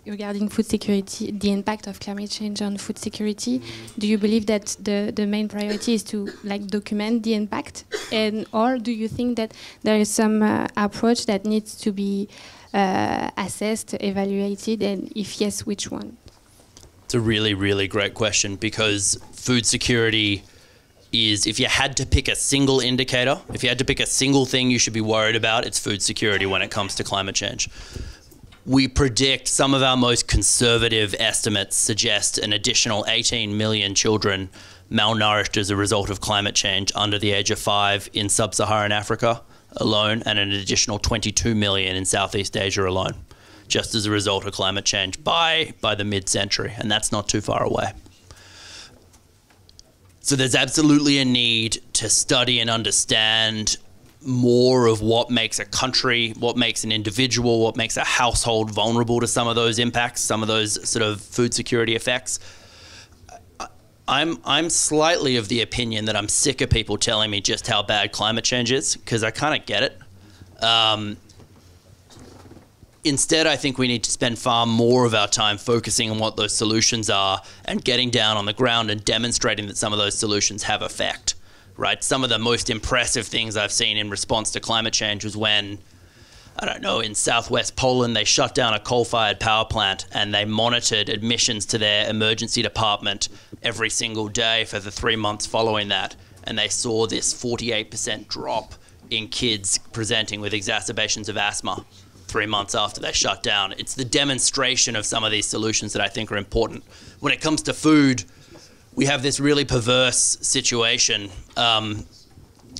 regarding food security, the impact of climate change on food security? Do you believe that the main priority is to document the impact, or do you think that there is some approach that needs to be assessed, evaluated, and if yes, which one? It's a really, really great question, because food security is, if you had to pick a single indicator, if you had to pick a single thing you should be worried about, it's food security when it comes to climate change. We predict, some of our most conservative estimates suggest an additional 18 million children malnourished as a result of climate change under the age of 5 in sub-Saharan Africa alone, and an additional 22 million in Southeast Asia alone, just as a result of climate change by the mid-century, and that's not too far away. So there's absolutely a need to study and understand more of what makes a country, what makes an individual, what makes a household vulnerable to some of those impacts, some of those sort of food security effects. I'm slightly of the opinion that I'm sick of people telling me just how bad climate change is, because I kind of get it. Instead, I think we need to spend far more of our time focusing on what those solutions are and getting down on the ground and demonstrating that some of those solutions have effect, right? Some of the most impressive things I've seen in response to climate change was when, I don't know, in southwest Poland, they shut down a coal-fired power plant and they monitored admissions to their emergency department every single day for the 3 months following that. And they saw this 48% drop in kids presenting with exacerbations of asthma 3 months after they shut down. It's the demonstration of some of these solutions that I think are important. When it comes to food, we have this really perverse situation.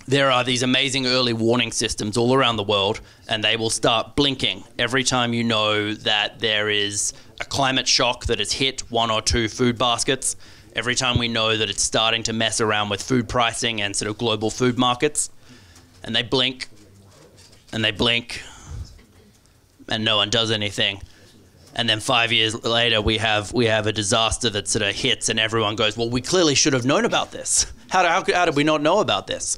There are these amazing early warning systems all around the world, and they will start blinking every time you know that there is a climate shock that has hit 1 or 2 food baskets, every time we know that it's starting to mess around with food pricing and sort of global food markets. And they blink, and they blink, and no one does anything. And then 5 years later, we have a disaster that sort of hits, and everyone goes, well, we clearly should have known about this. How did we not know about this?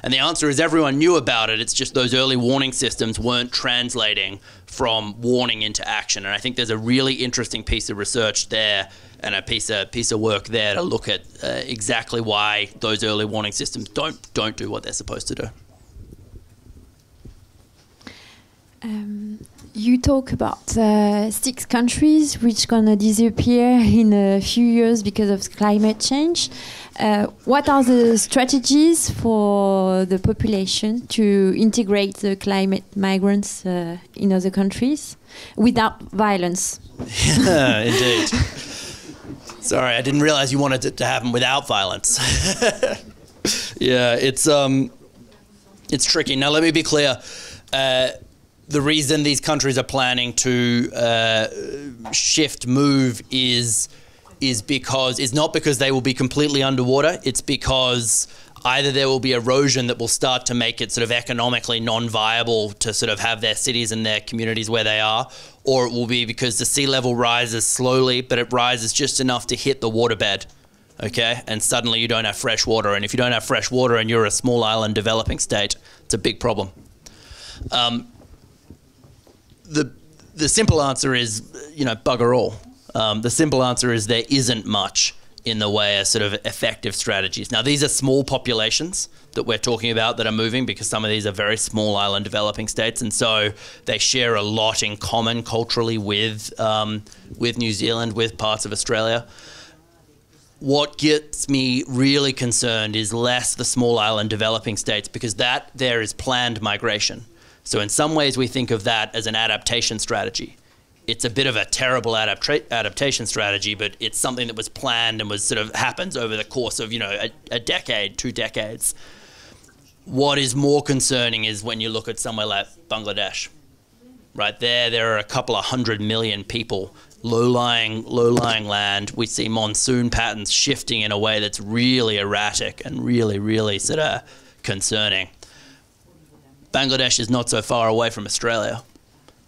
And the answer is everyone knew about it. It's just those early warning systems weren't translating from warning into action. And I think there's a really interesting piece of research there and a piece of work there to look at exactly why those early warning systems don't do what they're supposed to do. You talk about 6 countries which gonna disappear in a few years because of climate change. What are the strategies for the population to integrate the climate migrants in other countries without violence? Yeah, indeed. Sorry, I didn't realize you wanted it to happen without violence. Yeah, it's tricky. Now, let me be clear. The reason these countries are planning to move is not because they will be completely underwater. It's because either there will be erosion that will start to make it sort of economically non-viable to sort of have their cities and their communities where they are, or it will be because the sea level rises slowly, but it rises just enough to hit the waterbed, okay? And suddenly you don't have fresh water. And if you don't have fresh water and you're a small island developing state, it's a big problem. The simple answer is, bugger all. The simple answer is there isn't much in the way of sort of effective strategies. Now, these are small populations that we're talking about that are moving because some of these are very small island developing states, and so they share a lot in common culturally with New Zealand, with parts of Australia. What gets me really concerned is less the small island developing states, because that there is planned migration. So in some ways we think of that as an adaptation strategy. It's a bit of a terrible adaptation strategy, but it's something that was planned and was sort of happens over the course of, a decade, 2 decades. What is more concerning is when you look at somewhere like Bangladesh. Right there are a couple of 100 million people, low-lying land. We see monsoon patterns shifting in a way that's really erratic and really, really sort of concerning. Bangladesh is not so far away from Australia.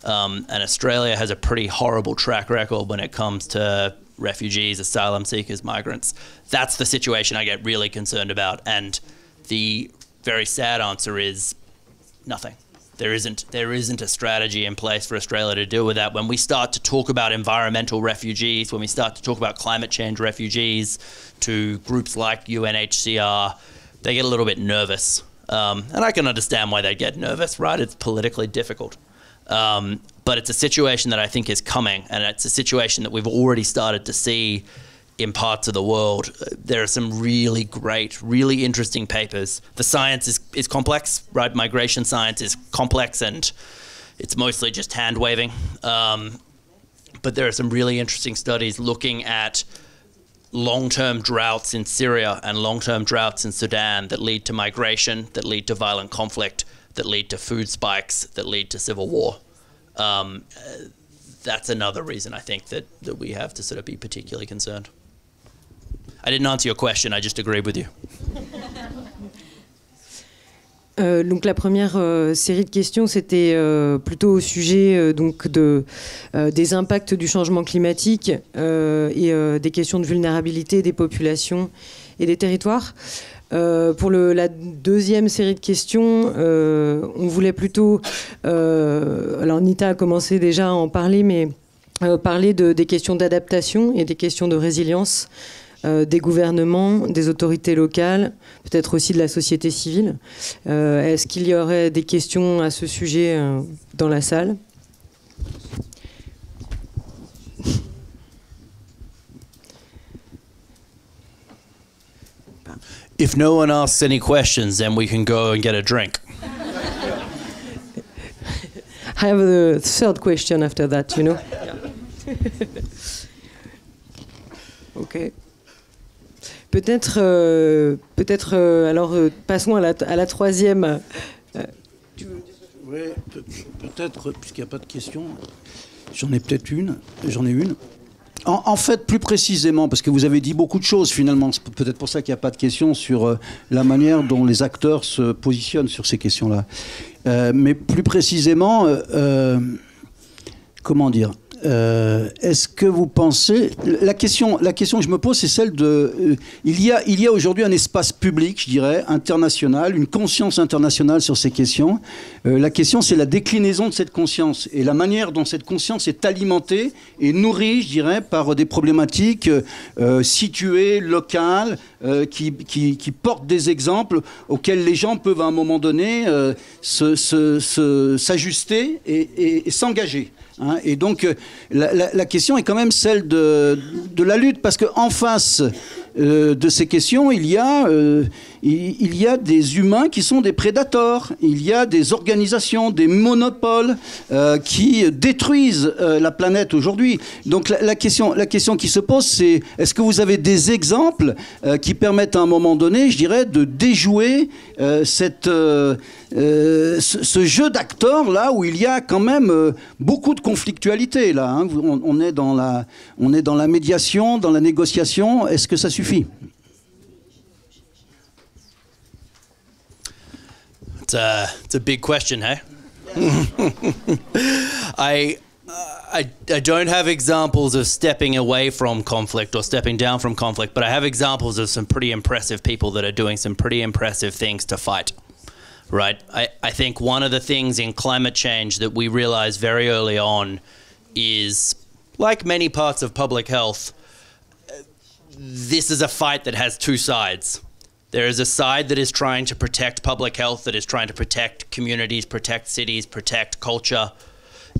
And Australia has a pretty horrible track record when it comes to refugees, asylum seekers, migrants. That's the situation I get really concerned about. And the very sad answer is nothing. There isn't a strategy in place for Australia to deal with that. When we start to talk about environmental refugees, when we start to talk about climate change refugees to groups like UNHCR, they get a little bit nervous. And I can understand why they get nervous, right? It's politically difficult. But it's a situation that I think is coming, and it's a situation that we've already started to see in parts of the world. There are some really great, really interesting papers. The science is complex, right? Migration science is complex, and it's mostly just hand-waving. But there are some really interesting studies looking at long-term droughts in Syria and long-term droughts in Sudan that lead to migration, that lead to violent conflict, that lead to food spikes, that lead to civil war. That's another reason I think that we have to sort of be particularly concerned. I didn't answer your question, I just agreed with you. Donc la première série de questions, c'était plutôt au sujet des impacts du changement climatique et des questions de vulnérabilité des populations et des territoires. Pour la deuxième série de questions, on voulait plutôt, alors Nita a commencé déjà à en parler, mais parler des questions d'adaptation et des questions de résilience des gouvernements, des autorités locales, peut-être aussi de la société civile. Est-ce qu'il y aurait des questions à ce sujet dans la salle ? If no one asks any questions, then we can go and get a drink. I have a third question after that, you know. Ok. Peut-être, alors passons à la troisième. Oui, peut-être, puisqu'il n'y a pas de questions, j'en ai peut-être une. J'en ai une. En fait, plus précisément, parce que vous avez dit beaucoup de choses finalement, c'est peut-être pour ça qu'il n'y a pas de questions sur la manière dont les acteurs se positionnent sur ces questions-là. Mais plus précisément, comment dire ? Est-ce que vous pensez... La question que je me pose, c'est celle de... il y a aujourd'hui un espace public, je dirais, international, une conscience internationale sur ces questions. La question, c'est la déclinaison de cette conscience et la manière dont cette conscience est alimentée et nourrie, je dirais, par des problématiques situées, locales, qui portent des exemples auxquels les gens peuvent à un moment donné s'ajuster et s'engager. Hein, et donc, la question est quand même celle de la lutte, parce qu'en face de ces questions, il y a des humains qui sont des prédateurs, il y a des organisations, des monopoles qui détruisent la planète aujourd'hui. Donc la question qui se pose, c'est est-ce que vous avez des exemples qui permettent à un moment donné, je dirais, de déjouer ce jeu d'acteurs là où il y a quand même beaucoup de conflictualité là, hein. On est dans la médiation, dans la négociation. Est-ce que ça suffit? It's a big question, hey? I don't have examples of stepping away from conflict or stepping down from conflict, but I have examples of some pretty impressive people that are doing some pretty impressive things to fight. Right? I think one of the things in climate change that we realized very early on is, like many parts of public health, this is a fight that has two sides. There is a side that is trying to protect public health, that is trying to protect communities, protect cities, protect culture.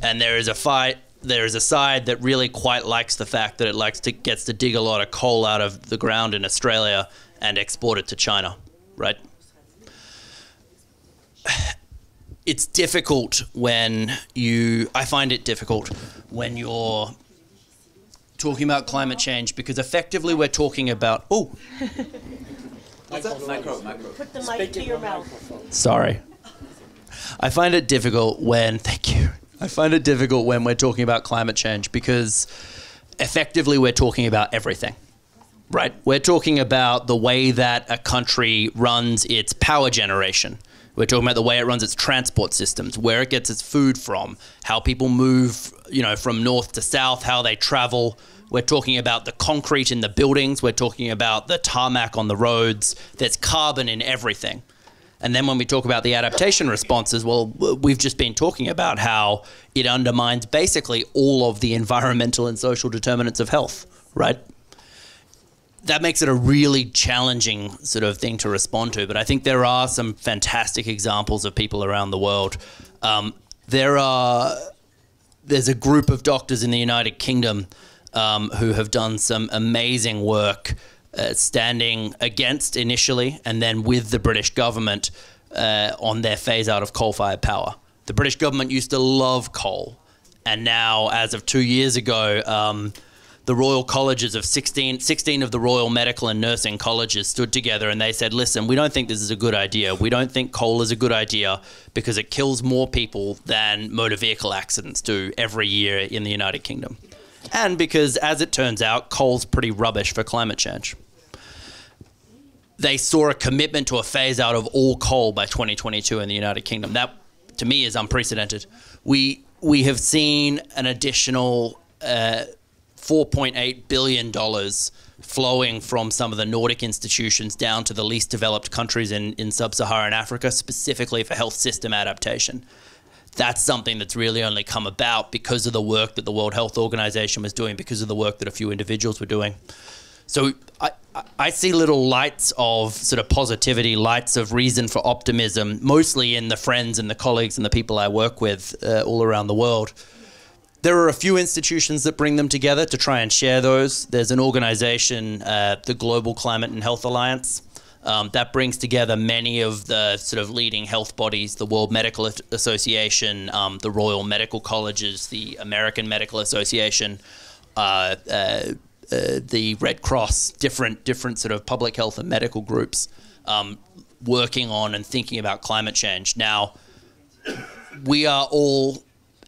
And there is a side that really quite likes the fact that it gets to dig a lot of coal out of the ground in Australia and export it to China, right? It's difficult I find it difficult when you're talking about climate change, because effectively we're talking about, Micro. Put the mic to your mouth. Sorry. I find it difficult when we're talking about climate change, because effectively we're talking about everything, right? We're talking about the way that a country runs its power generation. We're talking about the way it runs its transport systems, where it gets its food from, how people move, from north to south, how they travel. We're talking about the concrete in the buildings. We're talking about the tarmac on the roads. There's carbon in everything. And then when we talk about the adaptation responses, well, we've just been talking about how it undermines basically all of the environmental and social determinants of health, right? That makes it a really challenging sort of thing to respond to. But I think there are some fantastic examples of people around the world. There's a group of doctors in the United Kingdom who have done some amazing work standing against initially and then with the British government on their phase out of coal-fired power. The British government used to love coal, and now, as of 2 years ago, the Royal Colleges of 16 of the Royal Medical and Nursing Colleges stood together and they said, listen, we don't think this is a good idea. We don't think coal is a good idea because it kills more people than motor vehicle accidents do every year in the United Kingdom. And because, as it turns out, coal's pretty rubbish for climate change. They saw a commitment to a phase out of all coal by 2022 in the United Kingdom. That, to me, is unprecedented. We have seen an additional $4.8 billion flowing from some of the Nordic institutions down to the least developed countries in sub-Saharan Africa, specifically for health system adaptation. That's something that's really only come about because of the work that the World Health Organization was doing, because of the work that a few individuals were doing. So I see little lights of sort of positivity, lights of reason for optimism, mostly in the friends and the colleagues and the people I work with all around the world. There are a few institutions that bring them together to try and share those. There's an organization, the Global Climate and Health Alliance, that brings together many of the sort of leading health bodies, the World Medical Association, the Royal Medical Colleges, the American Medical Association, the Red Cross, different sort of public health and medical groups working on and thinking about climate change. Now, we are all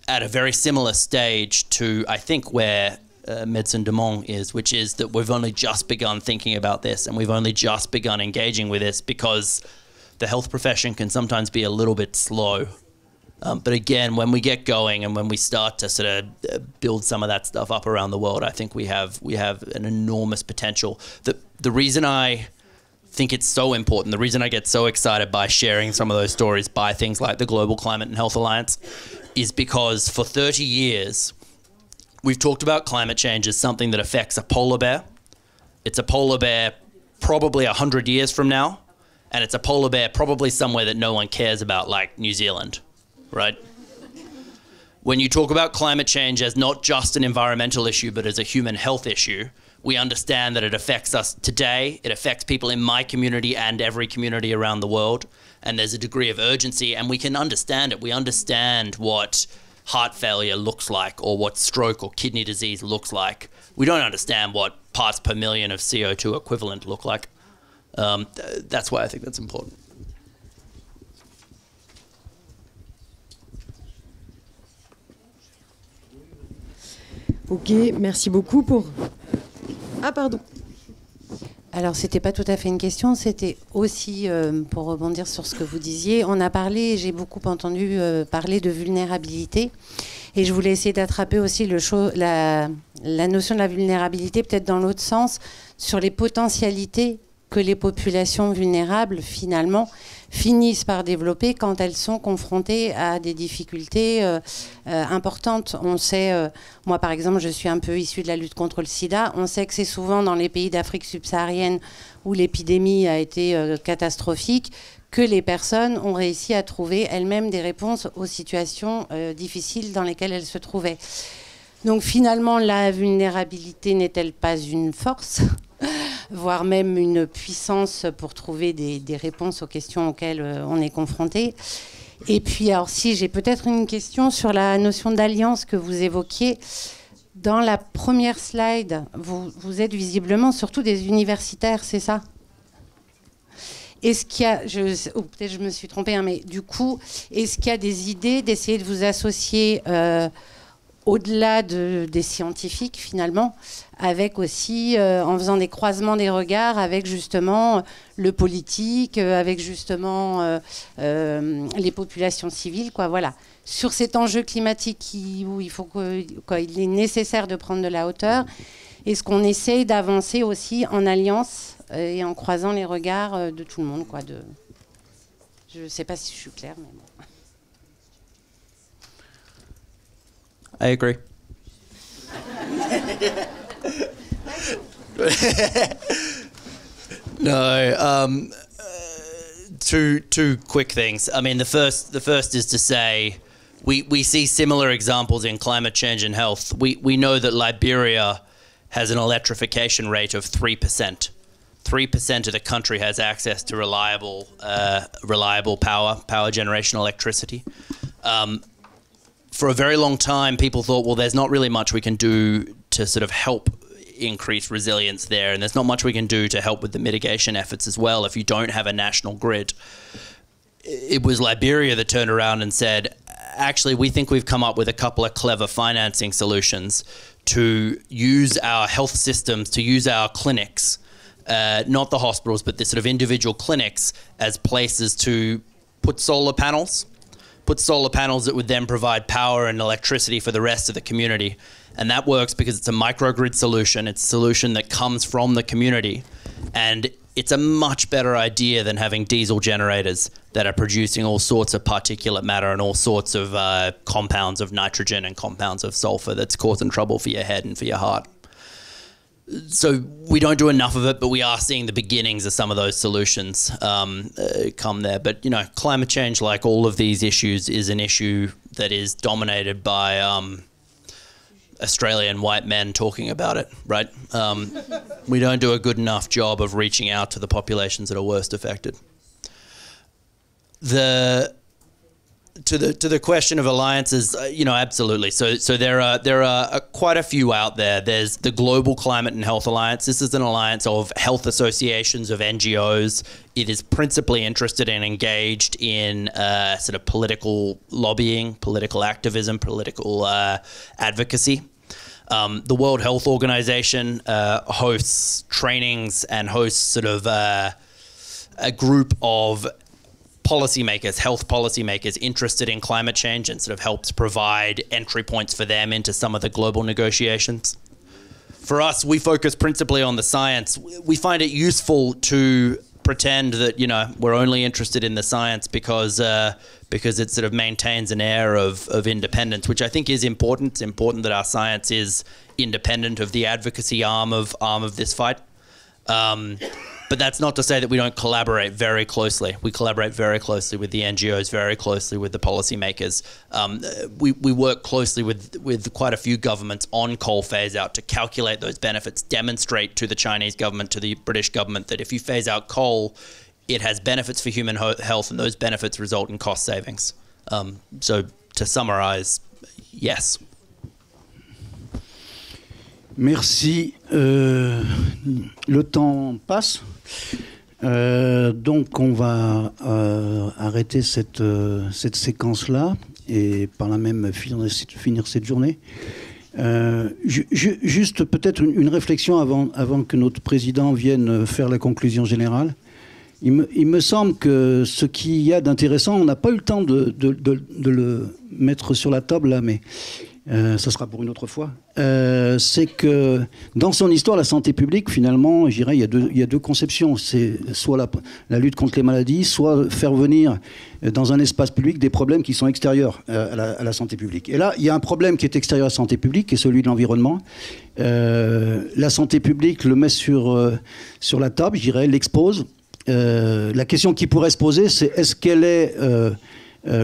at a very similar stage to, I think, where Médecins du Monde is, which is that we've only just begun thinking about this and we've only just begun engaging with this because the health profession can sometimes be a little bit slow But again, when we get going and when we start to sort of build some of that stuff up around the world, I think we have an enormous potential. The reason I think it's so important, the reason I get so excited by sharing some of those stories by things like the Global Climate and Health Alliance is because for 30 years, we've talked about climate change as something that affects a polar bear. It's a polar bear probably 100 years from now, and it's a polar bear probably somewhere that no one cares about, like New Zealand, right? When you talk about climate change as not just an environmental issue, but as a human health issue, we understand that it affects us today, it affects people in my community and every community around the world, and there's a degree of urgency, and we can understand it. We understand what heart failure looks like, or what stroke or kidney disease looks like. We don't understand what parts per million of CO2 equivalent look like. That's why I think that's important. Ok, merci beaucoup pour... Ah, pardon. Alors, c'était pas tout à fait une question, c'était aussi, pour rebondir sur ce que vous disiez, on a parlé, j'ai beaucoup entendu parler de vulnérabilité, et je voulais essayer d'attraper aussi la notion de la vulnérabilité, peut-être dans l'autre sens, sur les potentialités que les populations vulnérables, finalement, finissent par développer quand elles sont confrontées à des difficultés importantes. On sait, moi par exemple, je suis un peu issue de la lutte contre le sida, on sait que c'est souvent dans les pays d'Afrique subsaharienne où l'épidémie a été catastrophique que les personnes ont réussi à trouver elles-mêmes des réponses aux situations difficiles dans lesquelles elles se trouvaient. Donc finalement, la vulnérabilité n'est-elle pas une force ? Voire même une puissance pour trouver des réponses aux questions auxquelles on est confronté. Et puis, alors si j'ai peut-être une question sur la notion d'alliance que vous évoquiez. Dans la première slide, vous êtes visiblement surtout des universitaires, c'est ça ? Est-ce qu'il y a, peut-être je me suis trompée, hein, mais du coup, est-ce qu'il y a des idées d'essayer de vous associer au-delà des scientifiques, finalement, avec aussi, en faisant des croisements des regards, avec justement le politique, avec justement les populations civiles, quoi, voilà. Sur cet enjeu climatique où il est nécessaire de prendre de la hauteur, est-ce qu'on essaye d'avancer aussi en alliance et en croisant les regards de tout le monde, quoi, je ne sais pas si je suis claire, mais bon. I agree. No, two quick things. I mean, the first is to say we see similar examples in climate change and health. We know that Liberia has an electrification rate of 3%. 3% of the country has access to reliable power generation electricity. For a very long time, people thought, well, there's not really much we can do to sort of help increase resilience there, and there's not much we can do to help with the mitigation efforts as well if you don't have a national grid. It was Liberia that turned around and said, actually, we think we've come up with a couple of clever financing solutions to use our health systems, to use our clinics, not the hospitals, but the sort of individual clinics as places to put solar panels that would then provide power and electricity for the rest of the community. And that works because it's a microgrid solution. It's a solution that comes from the community. And it's a much better idea than having diesel generators that are producing all sorts of particulate matter and all sorts of compounds of nitrogen and compounds of sulfur that's causing trouble for your head and for your heart. So we don't do enough of it, but we are seeing the beginnings of some of those solutions come there. But, you know, climate change, like all of these issues, is an issue that is dominated by Australian white men talking about it, right? We don't do a good enough job of reaching out to the populations that are worst affected. To the question of alliances, you know, absolutely. So there are quite a few out there. There's the Global Climate and Health Alliance. This is an alliance of health associations, of NGOs. It is principally interested and engaged in sort of political lobbying, political activism, political advocacy. The World Health Organization hosts trainings and hosts sort of a group of policymakers, health policymakers interested in climate change and sort of helps provide entry points for them into some of the global negotiations. For us, we focus principally on the science. We find it useful to pretend that, you know, we're only interested in the science because it sort of maintains an air of independence, which I think is important. It's important that our science is independent of the advocacy arm of this fight. But that's not to say that we don't collaborate very closely. We collaborate very closely with the NGOs, very closely with the policymakers. We work closely with quite a few governments on coal phase out to calculate those benefits, demonstrate to the Chinese government, to the British government, that if you phase out coal, it has benefits for human health, and those benefits result in cost savings. So to summarize, yes. Merci. Le temps passe. Donc on va arrêter cette séquence-là et par là même finir cette journée. Juste peut-être une réflexion avant que notre président vienne faire la conclusion générale. Il me semble que ce qu'il y a d'intéressant, on n'a pas eu le temps de le mettre sur la table là, mais ça sera pour une autre fois, c'est que dans son histoire, la santé publique, finalement, je dirais, il y a deux conceptions. C'est soit la lutte contre les maladies, soit faire venir dans un espace public des problèmes qui sont extérieurs à la santé publique. Et là, il y a un problème qui est extérieur à la santé publique, qui est celui de l'environnement. La santé publique le met sur la table, je dirais, l'expose. La question qui pourrait se poser, c'est est-ce qu'elle est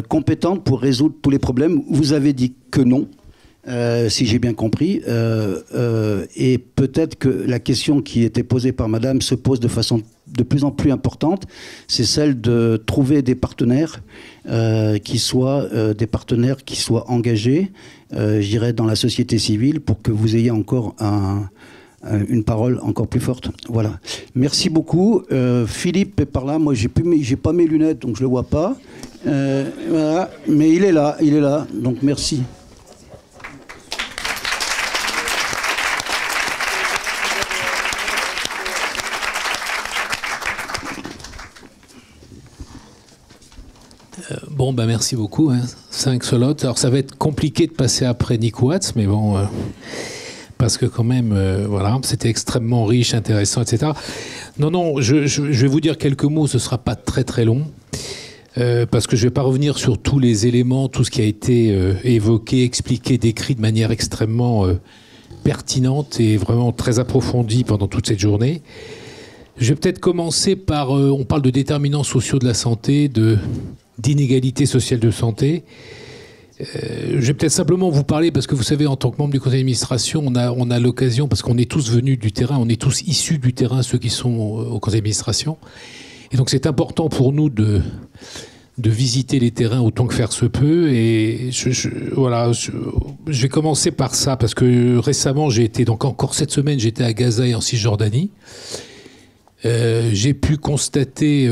compétente pour résoudre tous les problèmes? Vous avez dit que non. Si j'ai bien compris, et peut-être que la question qui était posée par Madame se pose de façon de plus en plus importante, c'est celle de trouver des partenaires qui soient engagés, je dirais, dans la société civile, pour que vous ayez encore une parole encore plus forte. Voilà. Merci beaucoup. Philippe est par là. Moi, j'ai pas mes lunettes, donc je le vois pas. Voilà. Mais il est là. Donc merci. Bon, ben merci beaucoup. 5 slots. Alors, ça va être compliqué de passer après Nick Watts, mais bon, parce que quand même, voilà, c'était extrêmement riche, intéressant, etc. Non, je vais vous dire quelques mots. Ce sera pas très très long, parce que je vais pas revenir sur tous les éléments, tout ce qui a été évoqué, expliqué, décrit de manière extrêmement pertinente et vraiment très approfondie pendant toute cette journée. Je vais peut-être commencer par, on parle de déterminants sociaux de la santé, d'inégalités sociales de santé. Je vais peut-être simplement vous parler, parce que vous savez, en tant que membre du conseil d'administration, on a l'occasion, parce qu'on est tous venus du terrain, on est tous issus du terrain, ceux qui sont au conseil d'administration. Et donc c'est important pour nous de visiter les terrains autant que faire se peut. Et je vais commencer par ça, parce que récemment, donc encore cette semaine, j'étais à Gaza et en Cisjordanie. J'ai pu constater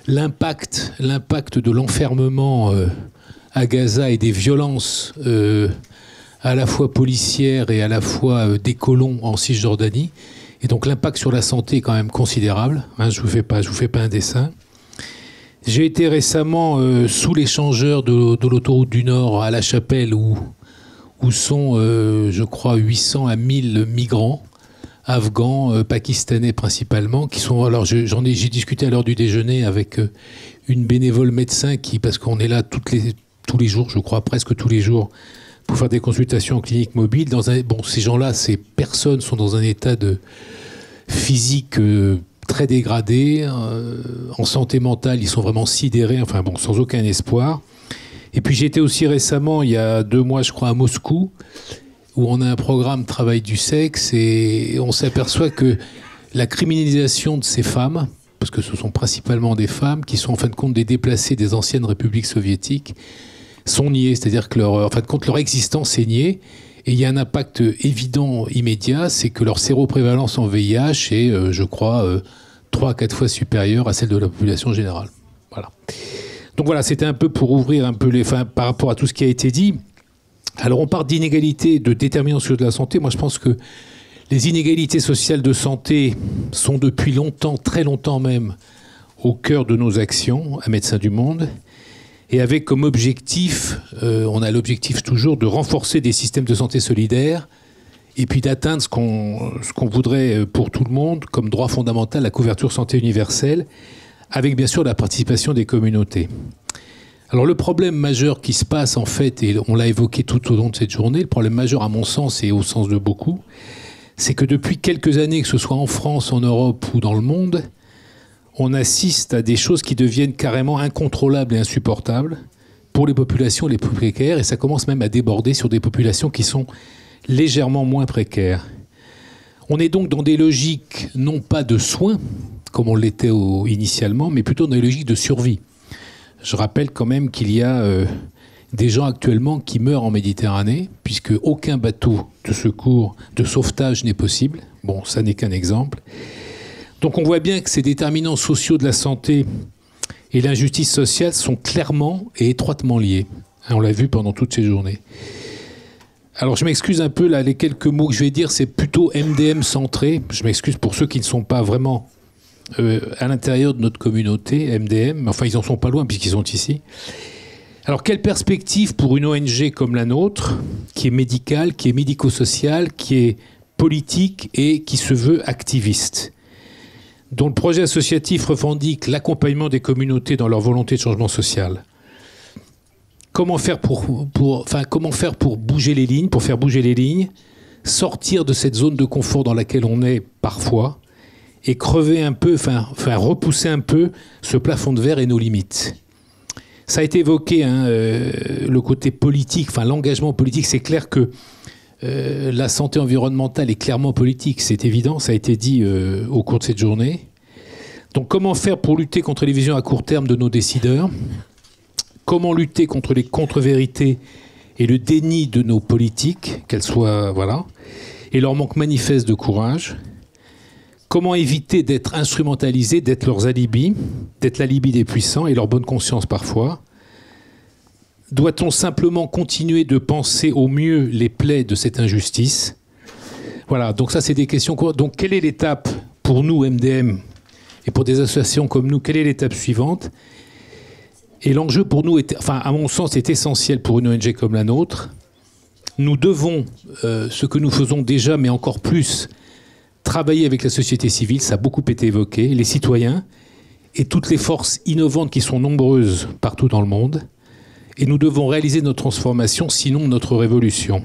l'impact de l'enfermement à Gaza et des violences à la fois policières et à la fois des colons en Cisjordanie. Et donc l'impact sur la santé est quand même considérable. Je vous fais pas un dessin. J'ai été récemment sous l'échangeur de l'autoroute du Nord à La Chapelle où sont, je crois, 800 à 1000 migrants afghans, pakistanais principalement, qui sont. Alors j'ai discuté à l'heure du déjeuner avec une bénévole médecin parce qu'on est là tous les jours, je crois, presque tous les jours, pour faire des consultations en clinique mobile. Ces gens-là, ces personnes sont dans un état de physique très dégradé, en santé mentale, ils sont vraiment sidérés, sans aucun espoir. Et puis j'ai été aussi récemment, il y a 2 mois, je crois, à Moscou, où on a un programme travail du sexe, et on s'aperçoit que la criminalisation de ces femmes, parce que ce sont principalement des femmes qui sont en fin de compte des déplacés des anciennes républiques soviétiques, sont niées, c'est-à-dire que leur existence est niée, et il y a un impact évident, immédiat, c'est que leur séroprévalence en VIH est, je crois, 3 à 4 fois supérieure à celle de la population générale. Voilà. Donc voilà, c'était un peu pour ouvrir un peu par rapport à tout ce qui a été dit. Alors on parle d'inégalités, de déterminants sociaux de la santé. Moi je pense que les inégalités sociales de santé sont depuis longtemps, très longtemps même, au cœur de nos actions à Médecins du Monde, et avec comme objectif, on a l'objectif toujours de renforcer des systèmes de santé solidaires, et puis d'atteindre ce qu'on voudrait pour tout le monde comme droit fondamental, la couverture santé universelle, avec bien sûr la participation des communautés. Alors le problème majeur qui se passe en fait, et on l'a évoqué tout au long de cette journée, le problème majeur à mon sens et au sens de beaucoup, c'est que depuis quelques années, que ce soit en France, en Europe ou dans le monde, on assiste à des choses qui deviennent carrément incontrôlables et insupportables pour les populations les plus précaires, et ça commence même à déborder sur des populations qui sont légèrement moins précaires. On est donc dans des logiques non pas de soins, comme on l'était initialement, mais plutôt dans des logiques de survie. Je rappelle quand même qu'il y a des gens actuellement qui meurent en Méditerranée, puisque aucun bateau de secours, de sauvetage n'est possible. Bon, ça n'est qu'un exemple. Donc on voit bien que ces déterminants sociaux de la santé et l'injustice sociale sont clairement et étroitement liés. On l'a vu pendant toutes ces journées. Alors je m'excuse un peu, là, les quelques mots que je vais dire, c'est plutôt MDM centré. Je m'excuse pour ceux qui ne sont pas vraiment à l'intérieur de notre communauté, MDM. Enfin, ils n'en sont pas loin puisqu'ils sont ici. Alors quelle perspective pour une ONG comme la nôtre, qui est médicale, qui est médico-sociale, qui est politique et qui se veut activiste, dont le projet associatif revendique l'accompagnement des communautés dans leur volonté de changement social. Comment faire pour bouger les lignes, pour faire bouger les lignes, sortir de cette zone de confort dans laquelle on est parfois, et crever un peu, repousser un peu ce plafond de verre et nos limites. Ça a été évoqué, le côté politique, l'engagement politique. C'est clair que la santé environnementale est clairement politique, c'est évident, ça a été dit au cours de cette journée. Donc comment faire pour lutter contre les visions à court terme de nos décideurs ? Comment lutter contre les contre-vérités et le déni de nos politiques, qu'elles soient, et leur manque manifeste de courage ? Comment éviter d'être instrumentalisés, d'être leurs alibis, d'être l'alibi des puissants et leur bonne conscience parfois ? Doit-on simplement continuer de penser au mieux les plaies de cette injustice ? Voilà, donc ça c'est des questions. Donc quelle est l'étape pour nous, MDM, et pour des associations comme nous, quelle est l'étape suivante ? Et l'enjeu pour nous, à mon sens, est essentiel pour une ONG comme la nôtre. Nous devons, ce que nous faisons déjà, mais encore plus, travailler avec la société civile, ça a beaucoup été évoqué, les citoyens et toutes les forces innovantes qui sont nombreuses partout dans le monde. Et nous devons réaliser notre transformation, sinon notre révolution.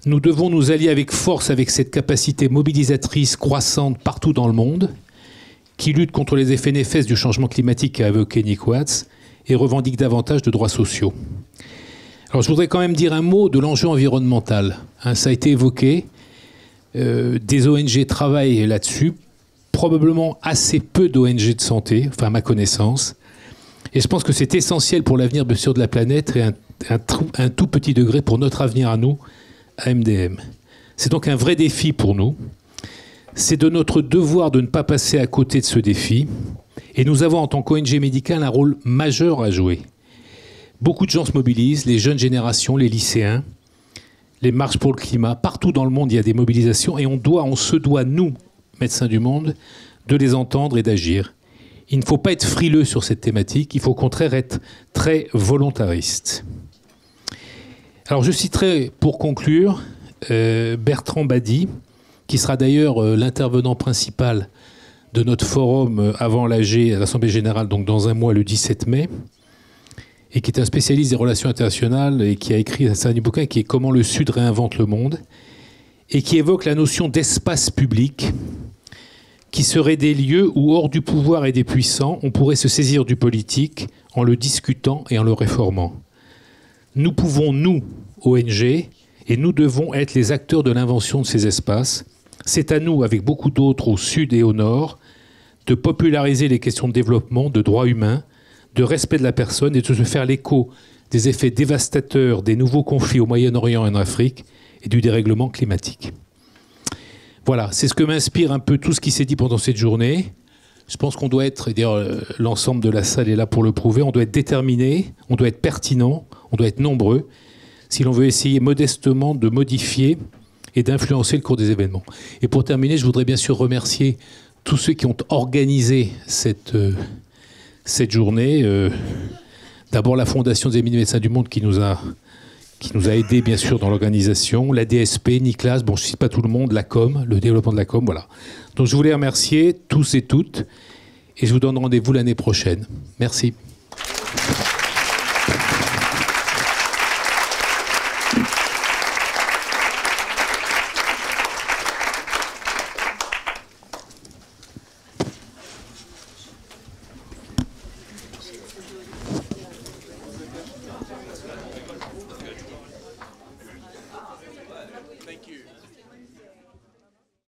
Nous devons nous allier avec force avec cette capacité mobilisatrice croissante partout dans le monde, qui lutte contre les effets néfastes du changement climatique qu'a évoqué Nick Watts et revendique davantage de droits sociaux. Alors je voudrais quand même dire un mot de l'enjeu environnemental. Ça a été évoqué. Des ONG travaillent là-dessus, probablement assez peu d'ONG de santé, à ma connaissance. Et je pense que c'est essentiel pour l'avenir, bien sûr, de la planète et un tout petit degré pour notre avenir à nous, à MDM. C'est donc un vrai défi pour nous. C'est de notre devoir de ne pas passer à côté de ce défi. Et nous avons, en tant qu'ONG médicale, un rôle majeur à jouer. Beaucoup de gens se mobilisent, les jeunes générations, les lycéens, les marches pour le climat. Partout dans le monde, il y a des mobilisations et on se doit, nous, Médecins du Monde, de les entendre et d'agir. Il ne faut pas être frileux sur cette thématique, il faut au contraire être très volontariste. Alors je citerai pour conclure Bertrand Badi, qui sera d'ailleurs l'intervenant principal de notre forum avant l'AG à l'Assemblée Générale, donc dans un mois, le 17 mai, et qui est un spécialiste des relations internationales et qui a écrit un certain bouquin qui est « Comment le Sud réinvente le monde » et qui évoque la notion d'espace public qui seraient des lieux où, hors du pouvoir et des puissants, on pourrait se saisir du politique en le discutant et en le réformant. Nous pouvons, nous, ONG, et nous devons être les acteurs de l'invention de ces espaces. C'est à nous, avec beaucoup d'autres au sud et au nord, de populariser les questions de développement, de droits humains, de respect de la personne et de se faire l'écho des effets dévastateurs des nouveaux conflits au Moyen-Orient et en Afrique et du dérèglement climatique. Voilà, c'est ce que m'inspire un peu tout ce qui s'est dit pendant cette journée. Je pense qu'on doit être, et d'ailleurs l'ensemble de la salle est là pour le prouver, on doit être déterminé, on doit être pertinent, on doit être nombreux, si l'on veut essayer modestement de modifier et d'influencer le cours des événements. Et pour terminer, je voudrais bien sûr remercier tous ceux qui ont organisé cette journée. D'abord la Fondation des Amis des Médecins du Monde qui nous a aidés bien sûr dans l'organisation, la DSP, Nicolas, bon je ne cite pas tout le monde, la com, le développement de la com, voilà. Donc je voulais remercier tous et toutes et je vous donne rendez-vous l'année prochaine. Merci.